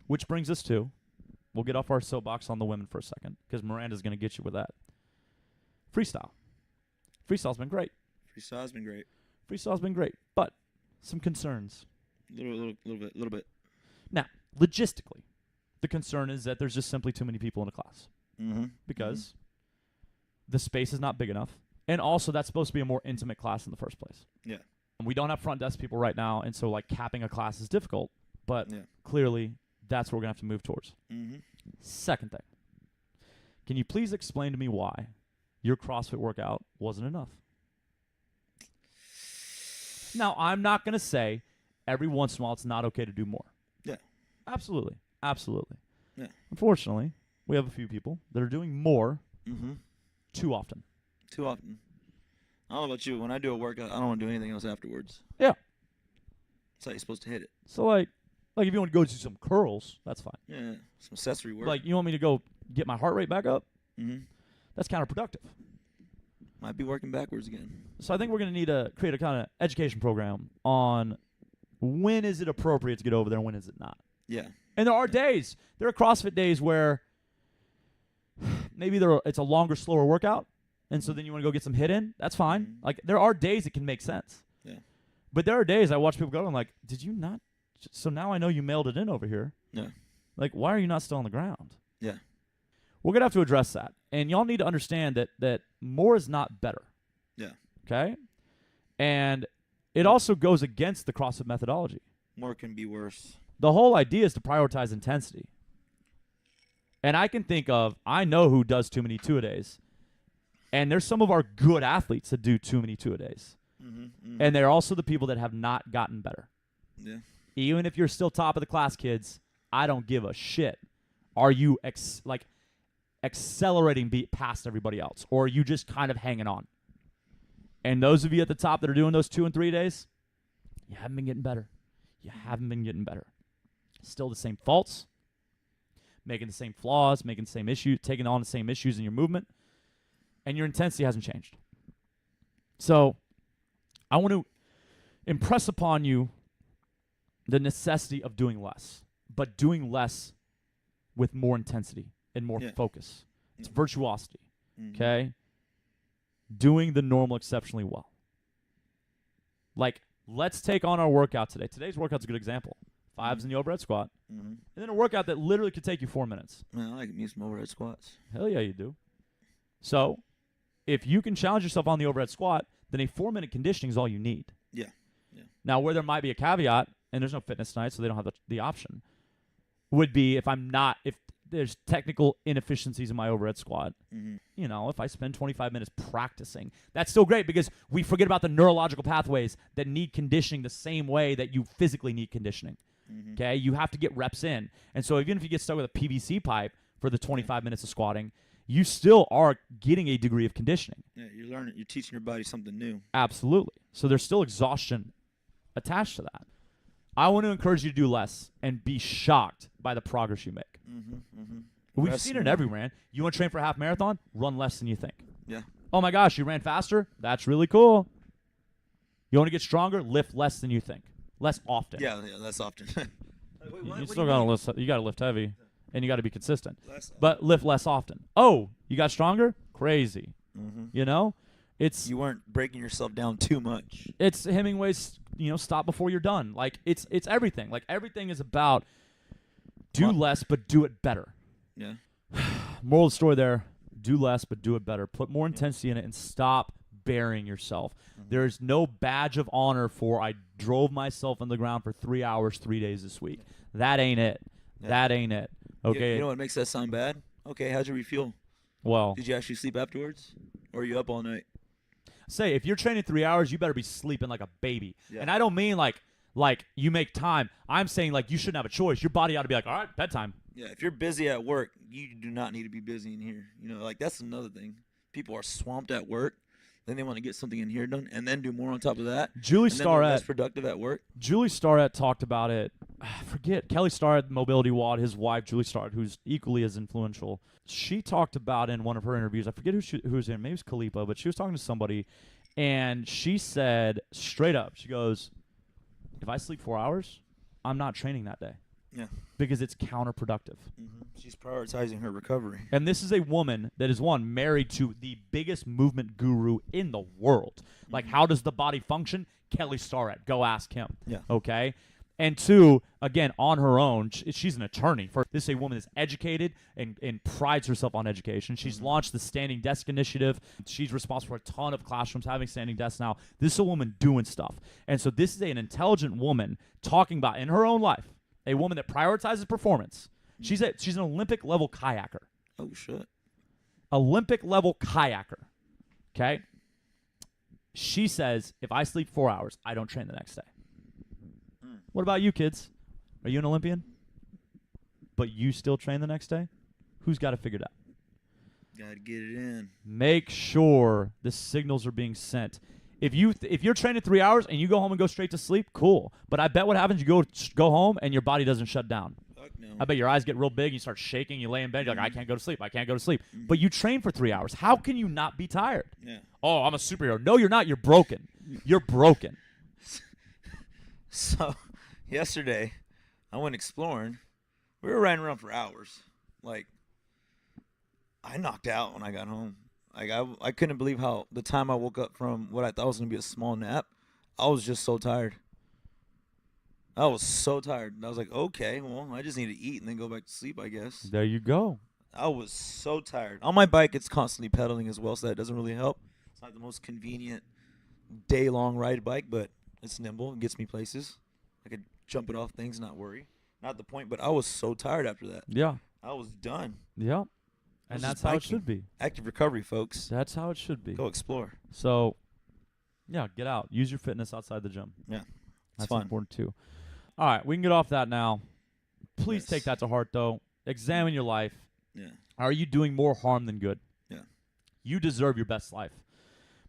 [SPEAKER 1] Which brings us to, we'll get off our soapbox on the women for a second, because Miranda's going to get you with that. Freestyle. Freestyle's been great.
[SPEAKER 2] Freestyle's been great,
[SPEAKER 1] but some concerns.
[SPEAKER 2] Little bit.
[SPEAKER 1] Now, logistically, the concern is that there's just simply too many people in a class.
[SPEAKER 2] Mm-hmm.
[SPEAKER 1] Because the space is not big enough. And also, that's supposed to be a more intimate class in the first place.
[SPEAKER 2] Yeah.
[SPEAKER 1] And we don't have front desk people right now, and so, like, capping a class is difficult. But clearly, that's what we're going to have to move towards.
[SPEAKER 2] Mm-hmm.
[SPEAKER 1] Second thing. Can you please explain to me why your CrossFit workout wasn't enough? Now, I'm not going to say every once in a while it's not okay to do more.
[SPEAKER 2] Yeah.
[SPEAKER 1] Absolutely.
[SPEAKER 2] Yeah.
[SPEAKER 1] Unfortunately, we have a few people that are doing more too often.
[SPEAKER 2] I don't know about you. When I do a workout, I don't want to do anything else afterwards.
[SPEAKER 1] Yeah.
[SPEAKER 2] That's how you're supposed to hit it.
[SPEAKER 1] So, like if you want to go do some curls, that's fine.
[SPEAKER 2] Yeah, some accessory work.
[SPEAKER 1] Like, you want me to go get my heart rate back up?
[SPEAKER 2] Mm-hmm.
[SPEAKER 1] That's counterproductive.
[SPEAKER 2] Might be working backwards again.
[SPEAKER 1] So I think we're going to need to create a kind of education program on when is it appropriate to get over there and when is it not.
[SPEAKER 2] Yeah.
[SPEAKER 1] And there are days. There are CrossFit days where maybe it's a longer, slower workout, and so then you want to go get some hit in. That's fine.
[SPEAKER 2] Mm-hmm.
[SPEAKER 1] Like, there are days it can make sense.
[SPEAKER 2] Yeah.
[SPEAKER 1] But there are days I watch people go, and I'm like, did you not? So now I know you mailed it in over here.
[SPEAKER 2] Yeah.
[SPEAKER 1] Like, why are you not still on the ground?
[SPEAKER 2] Yeah.
[SPEAKER 1] We're going to have to address that. And y'all need to understand that more is not better.
[SPEAKER 2] Yeah.
[SPEAKER 1] Okay? And it also goes against the CrossFit methodology.
[SPEAKER 2] More can be worse.
[SPEAKER 1] The whole idea is to prioritize intensity. And I know who does too many 2-a-days. And there's some of our good athletes that do too many 2-a-days.
[SPEAKER 2] Mm-hmm.
[SPEAKER 1] And they're also the people that have not gotten better.
[SPEAKER 2] Yeah.
[SPEAKER 1] Even if you're still top of the class, kids, I don't give a shit. Are you accelerating past everybody else? Or are you just kind of hanging on? And those of you at the top that are doing those 2 and 3 days, you haven't been getting better. Still the same faults, making the same flaws, making the same issues, taking on the same issues in your movement, and your intensity hasn't changed. So I want to impress upon you the necessity of doing less, but doing less with more intensity and more focus. It's virtuosity, okay? Doing the normal exceptionally well. Like, let's take on our workout today. Today's workout's a good example. 5s in the overhead squat. Mm-hmm. And then a workout that literally could take you 4 minutes.
[SPEAKER 2] Man, I like me some overhead squats.
[SPEAKER 1] Hell yeah, you do. So, if you can challenge yourself on the overhead squat, then a 4-minute conditioning is all you need.
[SPEAKER 2] Yeah.
[SPEAKER 1] Now, where there might be a caveat, and there's no fitness tonight, so they don't have the option, would be if there's technical inefficiencies in my overhead squat. Mm-hmm. You know, if I spend 25 minutes practicing, that's still great because we forget about the neurological pathways that need conditioning the same way that you physically need conditioning. Mm-hmm. Okay, you have to get reps in. And so even if you get stuck with a PVC pipe for the 25 minutes of squatting, you still are getting a degree of conditioning.
[SPEAKER 2] Yeah, you're teaching your body something new.
[SPEAKER 1] Absolutely. So there's still exhaustion attached to that. I want to encourage you to do less and be shocked by the progress you make. We've seen it everywhere, man. You want to train for a half marathon? Run less than you think.
[SPEAKER 2] Yeah.
[SPEAKER 1] Oh my gosh, you ran faster? That's really cool. You want to get stronger? Lift less than you think. Less often.
[SPEAKER 2] Yeah, less often.
[SPEAKER 1] You still got to lift. You got to lift heavy, and you got to be consistent. But lift less often. Oh, you got stronger? Crazy. Mm-hmm. You know,
[SPEAKER 2] you weren't breaking yourself down too much.
[SPEAKER 1] It's Hemingway's. Stop before you're done. Like it's everything. Like everything is about do less but do it better.
[SPEAKER 2] Yeah.
[SPEAKER 1] Moral of the story there: do less but do it better. Put more intensity in it and stop burying yourself. Mm-hmm. There's no badge of honor for I drove myself on the ground for 3 hours 3 days this week. That ain't it. Yeah. That ain't it. Okay.
[SPEAKER 2] You know what makes that sound bad? Okay, how'd you refuel?
[SPEAKER 1] Well,
[SPEAKER 2] did you actually sleep afterwards? Or are you up all night?
[SPEAKER 1] say if you're training 3 hours, you better be sleeping like a baby.
[SPEAKER 2] Yeah.
[SPEAKER 1] And I don't mean like you make time. I'm saying like you shouldn't have a choice. Your body ought to be like, all right, bedtime.
[SPEAKER 2] Yeah, if you're busy at work, you do not need to be busy in here. You know, like that's another thing. People are swamped at work. Then they want to get something in here done and then do more on top of that.
[SPEAKER 1] Julie
[SPEAKER 2] and then they're less
[SPEAKER 1] Starrett.
[SPEAKER 2] productive at work.
[SPEAKER 1] Julie Starrett talked about it. I forget. Kelly Starrett, Mobility Wad, his wife, Julie Starrett, who's equally as influential. She talked about in one of her interviews, I forget who was in, maybe it was Khalifa, but she was talking to somebody, and she said straight up, she goes, if I sleep 4 hours, I'm not training that day.
[SPEAKER 2] Yeah.
[SPEAKER 1] Because it's counterproductive.
[SPEAKER 2] Mm-hmm. She's prioritizing her recovery.
[SPEAKER 1] And this is a woman that is, one, married to the biggest movement guru in the world. Like, how does the body function? Kelly Starrett. Go ask him.
[SPEAKER 2] Yeah.
[SPEAKER 1] Okay? And two, again, on her own, she's an attorney. This is a woman that's educated and prides herself on education. She's launched the Standing Desk Initiative. She's responsible for a ton of classrooms having standing desks now. This is a woman doing stuff. And so this is an intelligent woman talking about, in her own life, a woman that prioritizes performance. She's an Olympic-level kayaker.
[SPEAKER 2] Oh, shit.
[SPEAKER 1] Olympic-level kayaker. Okay? She says, if I sleep 4 hours, I don't train the next day. What about you, kids? Are you an Olympian? But you still train the next day? Who's got it figured out?
[SPEAKER 2] Got to get it in.
[SPEAKER 1] Make sure the signals are being sent. If you're training 3 hours and you go home and go straight to sleep, cool. But I bet what happens, you go home and your body doesn't shut down.
[SPEAKER 2] Fuck no.
[SPEAKER 1] I bet your eyes get real big, you start shaking, you lay in bed, you're like, I can't go to sleep, I can't go to sleep. But you train for 3 hours. How can you not be tired?
[SPEAKER 2] Yeah.
[SPEAKER 1] Oh, I'm a superhero. No, you're not. You're broken. You're broken.
[SPEAKER 2] So, yesterday, I went exploring. We were riding around for hours. Like, I knocked out when I got home. Like, I couldn't believe how the time I woke up from what I thought was going to be a small nap, I was just so tired. I was so tired. And I was like, okay, well, I just need to eat and then go back to sleep, I guess.
[SPEAKER 1] There you go.
[SPEAKER 2] I was so tired. On my bike, it's constantly pedaling as well, so that doesn't really help. It's not the most convenient day-long ride bike, but it's nimble. It gets me places. I could jump it off things and not worry. Not the point, but I was so tired after that.
[SPEAKER 1] Yeah.
[SPEAKER 2] I was done.
[SPEAKER 1] Yeah. And that's how it should be.
[SPEAKER 2] Active recovery, folks.
[SPEAKER 1] That's how it should be.
[SPEAKER 2] Go explore.
[SPEAKER 1] So, yeah, get out. Use your fitness outside the gym.
[SPEAKER 2] Yeah.
[SPEAKER 1] That's
[SPEAKER 2] fun.
[SPEAKER 1] important too. All right, we can get off that now. Please
[SPEAKER 2] Yes.
[SPEAKER 1] take that to heart, though. Examine your life.
[SPEAKER 2] Yeah.
[SPEAKER 1] Are you doing more harm than good?
[SPEAKER 2] Yeah.
[SPEAKER 1] You deserve your best life.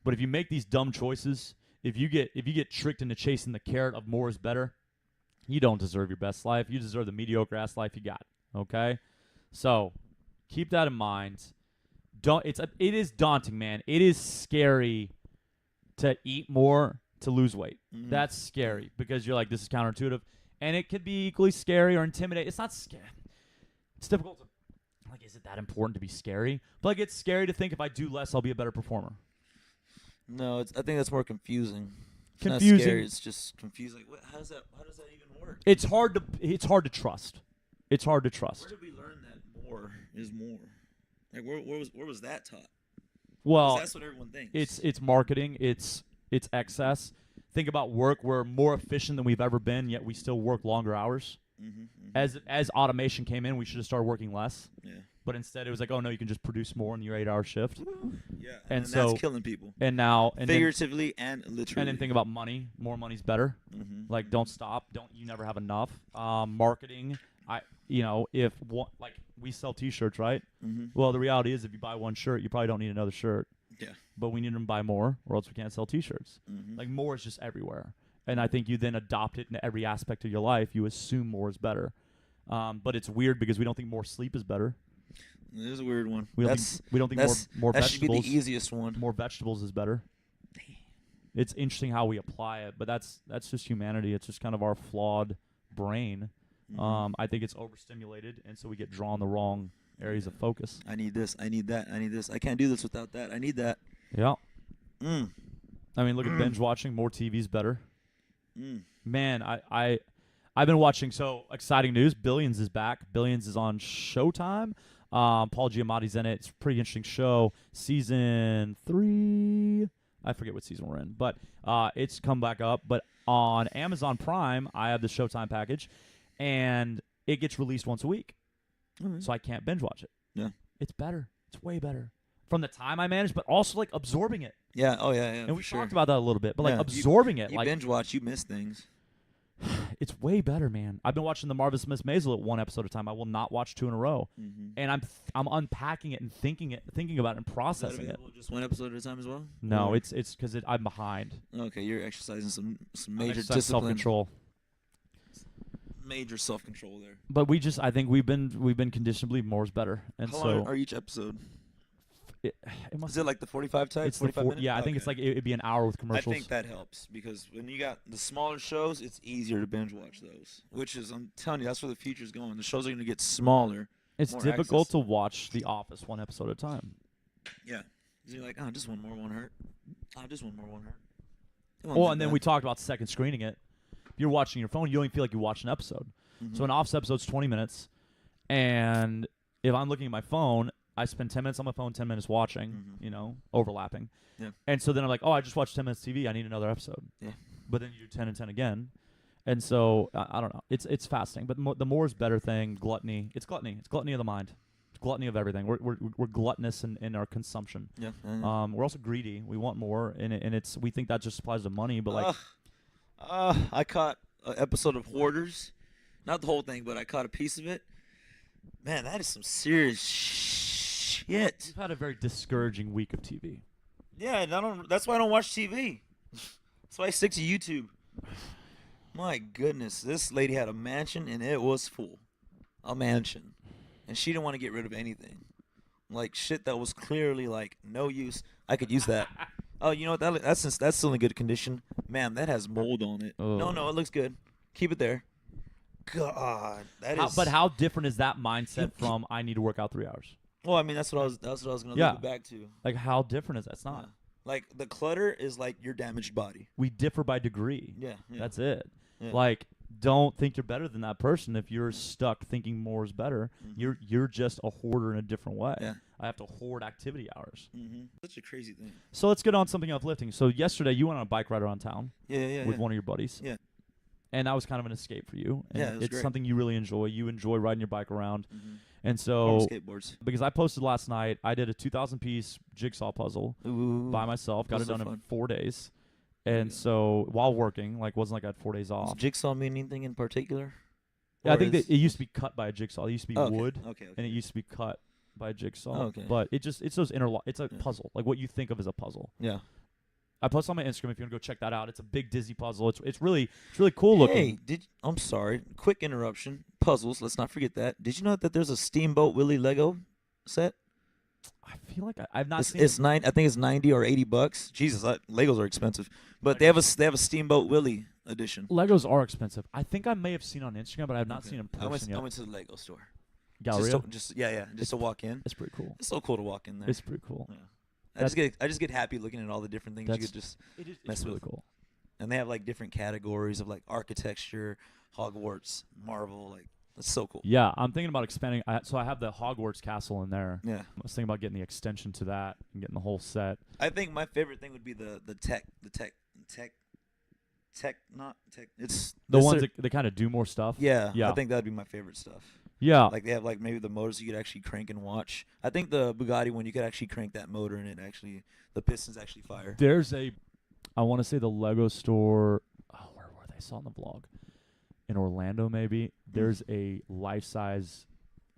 [SPEAKER 1] But if you make these dumb choices, if you get tricked into chasing the carrot of more is better, you don't deserve your best life. You deserve the mediocre ass life you got. Okay? So, keep that in mind. It is daunting, man. It is scary to eat more to lose weight.
[SPEAKER 2] Mhm.
[SPEAKER 1] That's scary because you're like, this is counterintuitive. And it could be equally scary or intimidating. It's not scary. It's difficult to, like, is it that important to be scary? But, like, it's scary to think if I do less, I'll be a better performer.
[SPEAKER 2] No, I think that's more confusing. It's
[SPEAKER 1] Confusing.
[SPEAKER 2] not scary. It's just confusing. Like, how does that even work?
[SPEAKER 1] It's hard to trust. It's hard to trust.
[SPEAKER 2] Where did we learn that more is more? Like, where was that taught?
[SPEAKER 1] Well,
[SPEAKER 2] 'Cause that's what everyone thinks.
[SPEAKER 1] it's marketing. It's excess. Think about work. We're more efficient than we've ever been, yet we still work longer hours. As automation came in, we should have started working less.
[SPEAKER 2] Yeah.
[SPEAKER 1] But instead, it was like, oh no, you can just produce more in your 8-hour shift.
[SPEAKER 2] Yeah.
[SPEAKER 1] And
[SPEAKER 2] so
[SPEAKER 1] so-
[SPEAKER 2] that's killing people.
[SPEAKER 1] And now, and then,
[SPEAKER 2] Figuratively and literally.
[SPEAKER 1] and then think about money. More money's better. Like, don't stop. You never have enough. Marketing. If we sell T-shirts, right? Well, the reality is, if you buy one shirt, you probably don't need another shirt.
[SPEAKER 2] Yeah.
[SPEAKER 1] But we need them to buy more, or else we can't sell T-shirts. Like, more is just everywhere. And I think you then adopt it into every aspect of your life. You assume more is better. But it's weird because we don't think more sleep is better.
[SPEAKER 2] This is a weird one.
[SPEAKER 1] We don't think more
[SPEAKER 2] that should be
[SPEAKER 1] vegetables.
[SPEAKER 2] the easiest one.
[SPEAKER 1] More vegetables is better. It's interesting how we apply it, but that's just humanity. It's just kind of our flawed brain. I think it's overstimulated, and so we get drawn the wrong areas of focus.
[SPEAKER 2] I need this. I need that. I need this. I can't do this without that. I need that.
[SPEAKER 1] Yeah. I mean, look at binge watching. More TV's better. Man, I've been watching. So exciting news! Billions is back. Billions is on Showtime. Paul Giamatti's in it. It's a pretty interesting show. Season 3. I forget what season we're in, but it's come back up. But on Amazon Prime, I have the Showtime package, and it gets released once a week. So I can't binge watch it.
[SPEAKER 2] Yeah.
[SPEAKER 1] It's better. It's way better. from the time I manage, but also like absorbing it.
[SPEAKER 2] Yeah. Oh yeah. Yeah.
[SPEAKER 1] And we
[SPEAKER 2] sure.
[SPEAKER 1] talked about that a little bit, but like
[SPEAKER 2] Yeah,
[SPEAKER 1] absorbing it,
[SPEAKER 2] You
[SPEAKER 1] like
[SPEAKER 2] binge watch, you miss things.
[SPEAKER 1] it's way better, man. I've been watching The Marvelous Miss Maisel at one episode at a time. I will not watch 2 in a row, and I'm unpacking it and thinking about it and processing it.
[SPEAKER 2] Just one episode at a time as well.
[SPEAKER 1] No,
[SPEAKER 2] Or-
[SPEAKER 1] it's because I'm behind.
[SPEAKER 2] okay. You're exercising some
[SPEAKER 1] I
[SPEAKER 2] major
[SPEAKER 1] exercise
[SPEAKER 2] discipline,
[SPEAKER 1] self-control.
[SPEAKER 2] major self-control there.
[SPEAKER 1] But I think we've been conditioned to believe more is better, and
[SPEAKER 2] How
[SPEAKER 1] so
[SPEAKER 2] long are each episode?
[SPEAKER 1] it must.
[SPEAKER 2] Is it like the 45 type?
[SPEAKER 1] It's
[SPEAKER 2] 45 minutes?
[SPEAKER 1] yeah, I think it's like it'd be an hour with
[SPEAKER 2] I
[SPEAKER 1] commercials.
[SPEAKER 2] think that helps because when you got the smaller shows, it's easier to binge watch those. Which is, I'm telling you, that's where the future's going. The shows are going to get smaller.
[SPEAKER 1] It's
[SPEAKER 2] more
[SPEAKER 1] difficult
[SPEAKER 2] access.
[SPEAKER 1] to watch The Office one episode at a time.
[SPEAKER 2] Yeah. 'Cause you're like, oh, just one more won't hurt. Oh, just one more won't hurt.
[SPEAKER 1] Oh, and then we talked about second screening it. If you're watching your phone, you don't even feel like you watched an episode. So an Office episode's 20 minutes, and if I'm looking at my phone, I spend 10 minutes on my phone, 10 minutes watching, overlapping.
[SPEAKER 2] Yeah.
[SPEAKER 1] And so then I'm like, oh, I just watched 10 minutes TV. I need another episode.
[SPEAKER 2] Yeah.
[SPEAKER 1] But then you do 10 and 10 again. And so, I don't know. It's fascinating. But the more is better thing, gluttony. It's gluttony. It's gluttony of the mind. It's gluttony of everything. We're gluttonous in our consumption.
[SPEAKER 2] Yeah.
[SPEAKER 1] We're also greedy. We want more. And we think that just applies to money. But like,
[SPEAKER 2] I caught an episode of Hoarders. Not the whole thing, but I caught a piece of it. Man, that is some serious shit.
[SPEAKER 1] we've had a very discouraging week of TV.
[SPEAKER 2] Yeah, and that's why I don't watch TV. That's why I stick to YouTube. My goodness, this lady had a mansion and it was full. A mansion. And she didn't want to get rid of anything. Like shit that was clearly like no use. I could use that. Oh, you know what? That's still in good condition. Man, that has mold on it.
[SPEAKER 1] Ugh.
[SPEAKER 2] No, it looks good. Keep it there. God, that is.
[SPEAKER 1] But how different is that mindset from I need to work out 3 hours?
[SPEAKER 2] Well, I mean, that's what I was gonna
[SPEAKER 1] Yeah.
[SPEAKER 2] lead it back to.
[SPEAKER 1] Like, how different is that? It's not.
[SPEAKER 2] Yeah. Like the clutter is like your damaged body.
[SPEAKER 1] We differ by degree.
[SPEAKER 2] Yeah.
[SPEAKER 1] That's it.
[SPEAKER 2] Yeah.
[SPEAKER 1] Like, don't think you're better than that person if you're stuck thinking more is better. You're just a hoarder in a different way.
[SPEAKER 2] Yeah.
[SPEAKER 1] I have to hoard activity hours.
[SPEAKER 2] Such a crazy thing.
[SPEAKER 1] So let's get on something uplifting. So yesterday you went on a bike ride around town
[SPEAKER 2] Yeah.
[SPEAKER 1] with one of your buddies.
[SPEAKER 2] Yeah.
[SPEAKER 1] And that was kind of an escape for you. And
[SPEAKER 2] Yeah, it was
[SPEAKER 1] it's
[SPEAKER 2] great.
[SPEAKER 1] something you really enjoy. You enjoy riding your bike around. And
[SPEAKER 2] On
[SPEAKER 1] so,
[SPEAKER 2] skateboards.
[SPEAKER 1] because I posted last night, I did a 2,000-piece jigsaw puzzle
[SPEAKER 2] Ooh.
[SPEAKER 1] by myself. Got it
[SPEAKER 2] Those are
[SPEAKER 1] done in
[SPEAKER 2] fun.
[SPEAKER 1] 4 days. And so, while working, like, wasn't like I had 4 days
[SPEAKER 2] Does
[SPEAKER 1] off.
[SPEAKER 2] jigsaw mean anything in particular?
[SPEAKER 1] Yeah, I
[SPEAKER 2] Or
[SPEAKER 1] think
[SPEAKER 2] is-
[SPEAKER 1] that it used to be cut by a jigsaw. It used to be
[SPEAKER 2] Oh, okay.
[SPEAKER 1] wood,
[SPEAKER 2] Okay.
[SPEAKER 1] and it used to be cut by a jigsaw.
[SPEAKER 2] Oh, okay.
[SPEAKER 1] But it's those it's a
[SPEAKER 2] Yeah.
[SPEAKER 1] puzzle, like what you think of as a puzzle.
[SPEAKER 2] Yeah.
[SPEAKER 1] I posted on my Instagram if you want to go check that out. It's a big Disney puzzle. It's really cool looking.
[SPEAKER 2] Hey, I'm sorry. Quick interruption. Puzzles. Let's not forget that. Did you know that there's a Steamboat Willie Lego set?
[SPEAKER 1] I feel like I've not seen.
[SPEAKER 2] It's I think it's $90 or $80. Jesus, Legos are expensive. But they have a Steamboat Willie edition.
[SPEAKER 1] Legos are expensive. I think I may have seen on Instagram, but I have not
[SPEAKER 2] Okay.
[SPEAKER 1] seen in
[SPEAKER 2] I
[SPEAKER 1] person
[SPEAKER 2] went
[SPEAKER 1] yet.
[SPEAKER 2] to the Lego store.
[SPEAKER 1] Galleria.
[SPEAKER 2] Just to walk in.
[SPEAKER 1] It's pretty cool.
[SPEAKER 2] It's so cool to walk in there.
[SPEAKER 1] It's pretty cool.
[SPEAKER 2] Yeah. I just get happy looking at all the different things you could just
[SPEAKER 1] It is.
[SPEAKER 2] mess
[SPEAKER 1] It's really
[SPEAKER 2] with.
[SPEAKER 1] cool.
[SPEAKER 2] and they have like different categories of like architecture, Hogwarts, Marvel, like that's so cool.
[SPEAKER 1] Yeah, I'm thinking about expanding. So I have the Hogwarts castle in there.
[SPEAKER 2] Yeah.
[SPEAKER 1] I was thinking about getting the extension to that and getting the whole set.
[SPEAKER 2] I think my favorite thing would be the tech. It's
[SPEAKER 1] The ones that kind of do more stuff.
[SPEAKER 2] Yeah,
[SPEAKER 1] Yeah.
[SPEAKER 2] I think that'd be my favorite stuff.
[SPEAKER 1] Yeah.
[SPEAKER 2] Like they have like maybe the motors you could actually crank and watch. I think the Bugatti one you could actually crank that motor and the pistons actually fire.
[SPEAKER 1] There's I want to say the Lego store. Oh, where were they? I saw it on the vlog. In Orlando, maybe. There's a life-size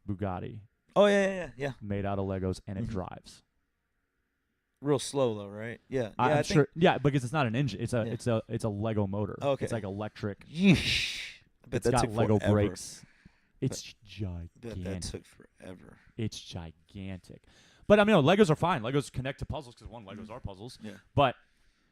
[SPEAKER 1] Bugatti
[SPEAKER 2] Oh yeah.
[SPEAKER 1] made out of Legos, and it
[SPEAKER 2] Mhm.
[SPEAKER 1] drives.
[SPEAKER 2] Real slow though, right? Yeah.
[SPEAKER 1] I'm
[SPEAKER 2] I think,
[SPEAKER 1] sure. Yeah, because it's not an engine. It's
[SPEAKER 2] Yeah.
[SPEAKER 1] it's a Lego motor.
[SPEAKER 2] Okay.
[SPEAKER 1] It's like electric.
[SPEAKER 2] Yeesh. I bet
[SPEAKER 1] It's
[SPEAKER 2] that
[SPEAKER 1] got
[SPEAKER 2] took
[SPEAKER 1] Lego
[SPEAKER 2] forever.
[SPEAKER 1] brakes. It's
[SPEAKER 2] Bet that
[SPEAKER 1] gigantic.
[SPEAKER 2] took forever.
[SPEAKER 1] It's gigantic. But I mean, Legos are fine. Legos connect to puzzles because Legos are puzzles.
[SPEAKER 2] Yeah.
[SPEAKER 1] But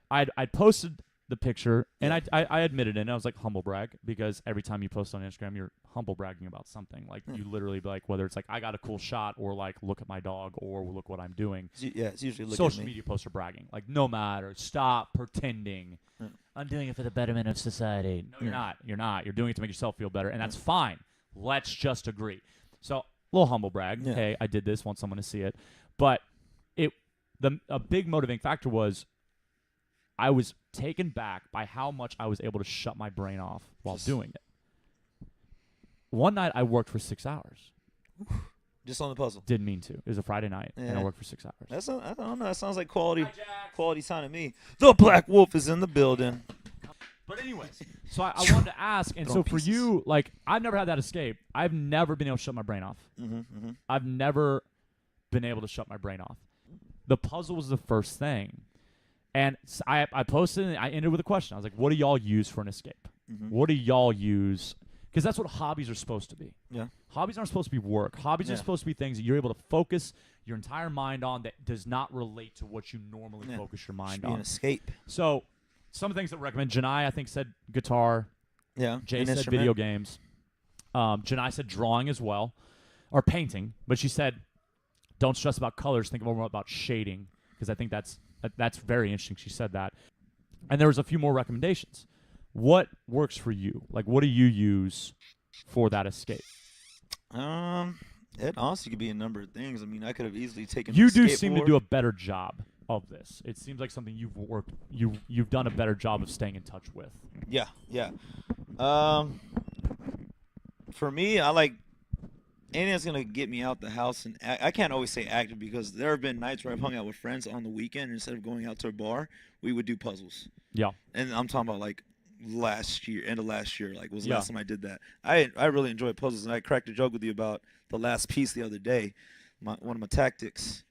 [SPEAKER 1] I'd posted the picture, and
[SPEAKER 2] Yeah.
[SPEAKER 1] I admitted it, and I was like, humble brag, because every time you post on Instagram, you're humble bragging about something. Like,
[SPEAKER 2] Yeah.
[SPEAKER 1] you literally be like, whether it's like, I got a cool shot, or like, look at my dog, or look what I'm doing.
[SPEAKER 2] It's usually look
[SPEAKER 1] Social
[SPEAKER 2] at me.
[SPEAKER 1] media posts are bragging. Like, no matter, stop pretending.
[SPEAKER 2] Yeah.
[SPEAKER 1] I'm doing it for the betterment of society. No, you're
[SPEAKER 2] Yeah.
[SPEAKER 1] not. You're not. You're doing it to make yourself feel better, and that's fine. Let's just agree. So, little humble brag.
[SPEAKER 2] Yeah.
[SPEAKER 1] Hey, I did this. Want someone to see it. But a big motivating factor was I was taken back by how much I was able to shut my brain off while
[SPEAKER 2] Just-
[SPEAKER 1] doing it. One night I worked for 6 hours.
[SPEAKER 2] Just on the puzzle.
[SPEAKER 1] Didn't mean to. It was a Friday night, and I worked for 6 hours.
[SPEAKER 2] I don't know. That sounds like quality time to me. The Black Wolf is in the building.
[SPEAKER 1] But anyways, so I wanted to ask, and so for you, like, I've never had that escape. I've never been able to shut my brain off. I've never been able to shut my brain off. The puzzle was the first thing. And I posted, and I ended with a question. I was like, what do y'all use for an escape? What do y'all use? Because that's what hobbies are supposed to be.
[SPEAKER 2] Yeah.
[SPEAKER 1] Hobbies aren't supposed to be work. Hobbies are supposed to be things that you're able to focus your entire mind on that does not relate to what you normally focus your mind on.
[SPEAKER 2] An escape.
[SPEAKER 1] So some things that we recommend. Janai, I think, said guitar.
[SPEAKER 2] Yeah.
[SPEAKER 1] Jay said video games. Janai said drawing as well, or painting. But she said, don't stress about colors. Think more about shading, because I think that's very interesting. She said that. And there was a few more recommendations. What works for you? Like, what do you use for that escape?
[SPEAKER 2] It honestly could be a number of things. I mean, I could have easily taken.
[SPEAKER 1] You do seem to do a better job of this. It seems like something you've done a better job of staying in touch with.
[SPEAKER 2] Yeah. For me, I like anything that's gonna get me out the house, and I can't always say active because there have been nights where I've hung out with friends on the weekend, and instead of going out to a bar, we would do puzzles.
[SPEAKER 1] Yeah.
[SPEAKER 2] And I'm talking about like end of last year, like was the last time I did that. I really enjoy puzzles, and I cracked a joke with you about the last piece the other day. One of my tactics.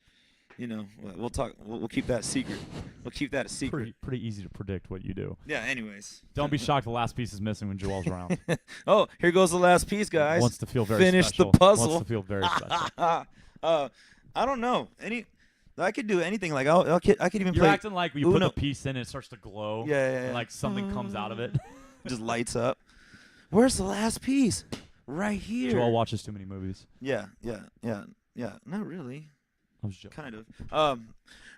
[SPEAKER 2] You know, we'll talk. We'll keep that secret. We'll keep that a secret.
[SPEAKER 1] Pretty easy to predict what you do.
[SPEAKER 2] Yeah. Anyways,
[SPEAKER 1] don't be shocked the last piece is missing when Joel's around.
[SPEAKER 2] Oh, here goes the last piece, guys.
[SPEAKER 1] Wants to feel very
[SPEAKER 2] Finish
[SPEAKER 1] special.
[SPEAKER 2] the puzzle.
[SPEAKER 1] Wants to feel very special.
[SPEAKER 2] I don't know. I could do anything. Like I could even
[SPEAKER 1] You're
[SPEAKER 2] play.
[SPEAKER 1] acting like you put the piece in and it starts to glow.
[SPEAKER 2] Yeah.
[SPEAKER 1] And like something comes out of it.
[SPEAKER 2] Just lights up. Where's the last piece? Right here.
[SPEAKER 1] Joel watches too many movies.
[SPEAKER 2] Yeah. Not really.
[SPEAKER 1] I was joking.
[SPEAKER 2] Kind of.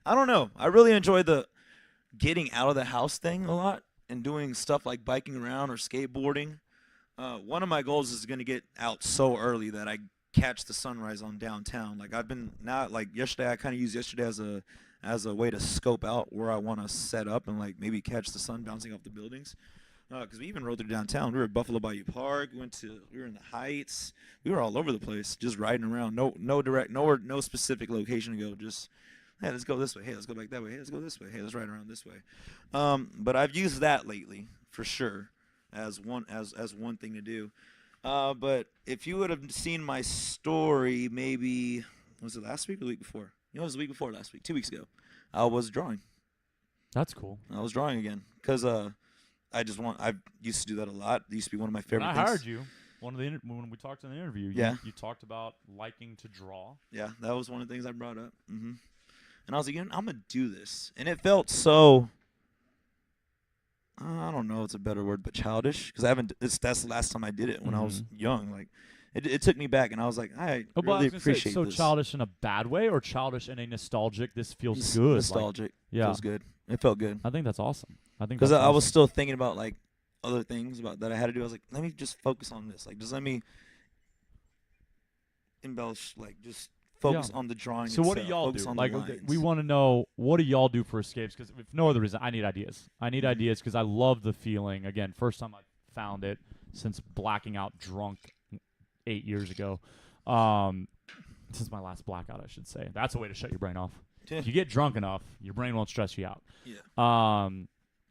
[SPEAKER 2] I don't know. I really enjoy the getting out of the house thing a lot and doing stuff like biking around or skateboarding. One of my goals is going to get out so early that I catch the sunrise on downtown. Like I've been yesterday. I kind of used yesterday as a way to scope out where I want to set up and like maybe catch the sun bouncing off the buildings. Because we even rode through downtown. We were at Buffalo Bayou Park. We were in the Heights. We were all over the place, just riding around. No specific location to go. Just, hey, let's go this way. Hey, let's go back that way. Hey, let's go this way. Hey, let's ride around this way. But I've used that lately for sure as one thing to do. But if you would have seen my story, maybe was it last week or the week before? It was the week before last week. 2 weeks ago, I was drawing.
[SPEAKER 1] That's cool.
[SPEAKER 2] I was drawing again because I used to do that a lot. It used to be one of my favorite things.
[SPEAKER 1] I hired you. When we talked in the interview, you talked about liking to draw.
[SPEAKER 2] Yeah, that was one of the things I brought up. And I was like, I'm going to do this. And it felt so, I don't know, it's a better word, but childish. Because that's the last time I did it when I was young. Like, it took me back, and I was like, I really appreciate
[SPEAKER 1] so
[SPEAKER 2] this. So
[SPEAKER 1] childish in a bad way or childish in a nostalgic, this feels good?
[SPEAKER 2] Nostalgic.
[SPEAKER 1] Like,
[SPEAKER 2] feels good. It felt good.
[SPEAKER 1] I think that's awesome.
[SPEAKER 2] Because I was still thinking about like other things that I had to do. I was like, let me just focus on this. Like, just let me embellish. Like, just focus on the drawing.
[SPEAKER 1] So what do y'all do? Like, we want to know, what do y'all do for escapes? Because if no other reason, I need ideas. I need ideas because I love the feeling. Again, first time I found it since blacking out drunk 8 years ago. Since my last blackout, I should say. That's a way to shut your brain off. If you get drunk enough, your brain won't stress you out.
[SPEAKER 2] Yeah.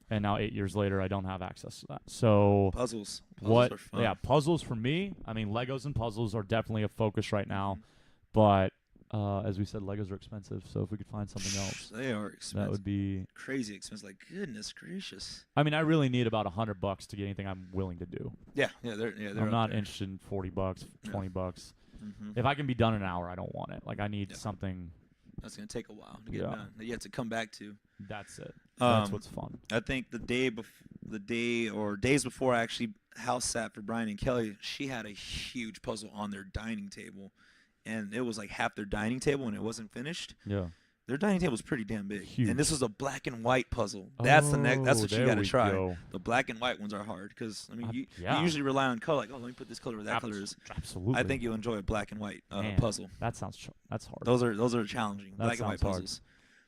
[SPEAKER 1] And now 8 years later, I don't have access to that. So
[SPEAKER 2] puzzles
[SPEAKER 1] are
[SPEAKER 2] fun.
[SPEAKER 1] Yeah, puzzles for me. I mean, Legos and puzzles are definitely a focus right now. But as we said, Legos are expensive. So if we could find something else,
[SPEAKER 2] they are expensive.
[SPEAKER 1] That would be
[SPEAKER 2] crazy expensive. Like, goodness gracious.
[SPEAKER 1] I mean, I really need about $100 to get anything I'm willing to do.
[SPEAKER 2] Yeah, they're
[SPEAKER 1] I'm not interested in $40, $20. If I can be done in an hour, I don't want it. Like, I need something.
[SPEAKER 2] That's going to take a while to get done. That you have to come back to.
[SPEAKER 1] That's it. That's what's fun.
[SPEAKER 2] I think days before I actually house sat for Brian and Kelly, she had a huge puzzle on their dining table, and it was like half their dining table, and it wasn't finished.
[SPEAKER 1] Yeah.
[SPEAKER 2] Their dining table was pretty damn big.
[SPEAKER 1] Huge.
[SPEAKER 2] And this was a black and white puzzle. That's that's what you got to try.
[SPEAKER 1] Go.
[SPEAKER 2] The black and white ones are hard because, I mean, you usually rely on color. Like, oh, let me put this color where that color is.
[SPEAKER 1] Absolutely.
[SPEAKER 2] I think you'll enjoy a black and white puzzle.
[SPEAKER 1] That's hard.
[SPEAKER 2] Those are challenging. Black and white puzzles.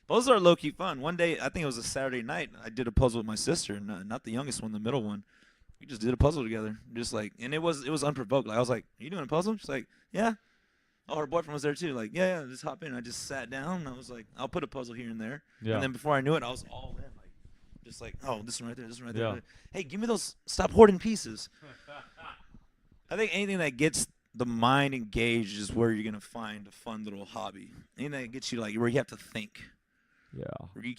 [SPEAKER 2] Those are low-key fun. One day, I think it was a Saturday night, I did a puzzle with my sister, not the youngest one, the middle one. We just did a puzzle together. Just like, and it was unprovoked. Like, I was like, are you doing a puzzle? She's like, yeah. Oh, her boyfriend was there too. Like, yeah, just hop in. I just sat down and I was like, I'll put a puzzle here and there.
[SPEAKER 1] Yeah.
[SPEAKER 2] And then before I knew it, I was all in. Like, just like, oh, this one right there, this one right there.
[SPEAKER 1] Yeah.
[SPEAKER 2] Hey, give me those. Stop hoarding pieces. I think anything that gets the mind engaged is where you're gonna find a fun little hobby. Anything that gets you like where you have to think.
[SPEAKER 1] Yeah.
[SPEAKER 2] Where you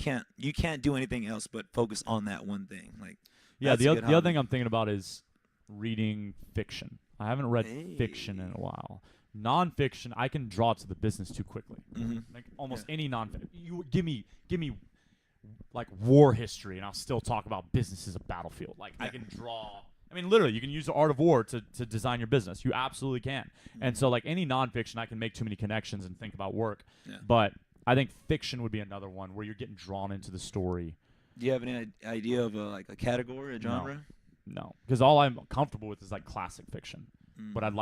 [SPEAKER 2] can't do anything else but focus on that one thing. Like,
[SPEAKER 1] Yeah.
[SPEAKER 2] that's
[SPEAKER 1] The
[SPEAKER 2] a
[SPEAKER 1] other
[SPEAKER 2] good hobby.
[SPEAKER 1] thing I'm thinking about is reading fiction. I haven't read
[SPEAKER 2] Hey.
[SPEAKER 1] fiction in a while. Nonfiction, I can draw to the business too quickly.
[SPEAKER 2] Mhm.
[SPEAKER 1] Like almost any nonfiction. You give me like war history, and I'll still talk about business as a battlefield. Like I can draw. I mean, literally, you can use the art of war to design your business. You absolutely can. And so, like any nonfiction, I can make too many connections and think about work.
[SPEAKER 2] Yeah.
[SPEAKER 1] But I think fiction would be another one where you're getting drawn into the story.
[SPEAKER 2] Do you have any idea of like a category, a genre?
[SPEAKER 1] No, because all I'm comfortable with is like classic fiction.
[SPEAKER 2] Mm.
[SPEAKER 1] But I'm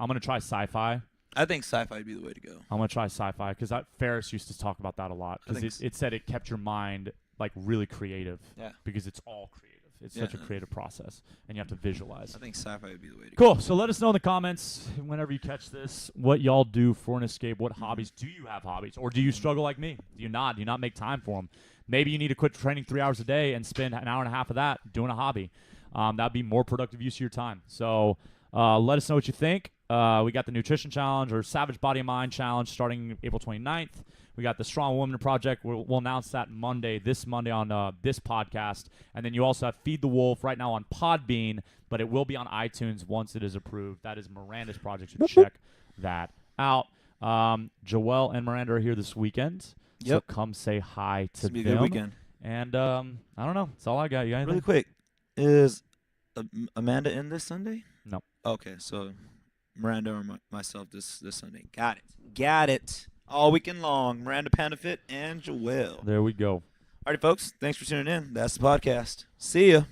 [SPEAKER 1] gonna try sci-fi.
[SPEAKER 2] I think sci-fi would be the way to go.
[SPEAKER 1] I'm gonna try sci-fi because Ferris used to talk about that a lot
[SPEAKER 2] I think
[SPEAKER 1] because it said it kept your mind like really creative.
[SPEAKER 2] Yeah.
[SPEAKER 1] Because it's all creative. It's
[SPEAKER 2] Yeah.
[SPEAKER 1] such a creative process, and you have to visualize.
[SPEAKER 2] I think sci-fi would be the way to go.
[SPEAKER 1] Cool. So let us know in the comments whenever you catch this what y'all do for an escape. What hobbies do you have hobbies, or do you struggle like me? Do you not? Do you not make time for them? Maybe you need to quit training 3 hours a day and spend an hour and a half of that doing a hobby. That'd be more productive use of your time. So let us know what you think. We got the Nutrition Challenge or Savage Body and Mind Challenge starting April 29th. We got the Strong Woman Project. We'll announce that this Monday on this podcast. And then you also have Feed the Wolf right now on Podbean, but it will be on iTunes once it is approved. That is Miranda's project, so check that out. Joelle and Miranda are here this weekend.
[SPEAKER 2] Yep.
[SPEAKER 1] So come say hi to
[SPEAKER 2] It's gonna be a
[SPEAKER 1] them.
[SPEAKER 2] good weekend.
[SPEAKER 1] And I don't know. That's all I got. You got anything?
[SPEAKER 2] Really quick, is Amanda in this Sunday?
[SPEAKER 1] No.
[SPEAKER 2] Okay, so Miranda or myself this Sunday. Got it. All weekend long. Miranda Pandafit and Joelle.
[SPEAKER 1] There we go.
[SPEAKER 2] Alrighty, folks. Thanks for tuning in. That's the podcast. See ya.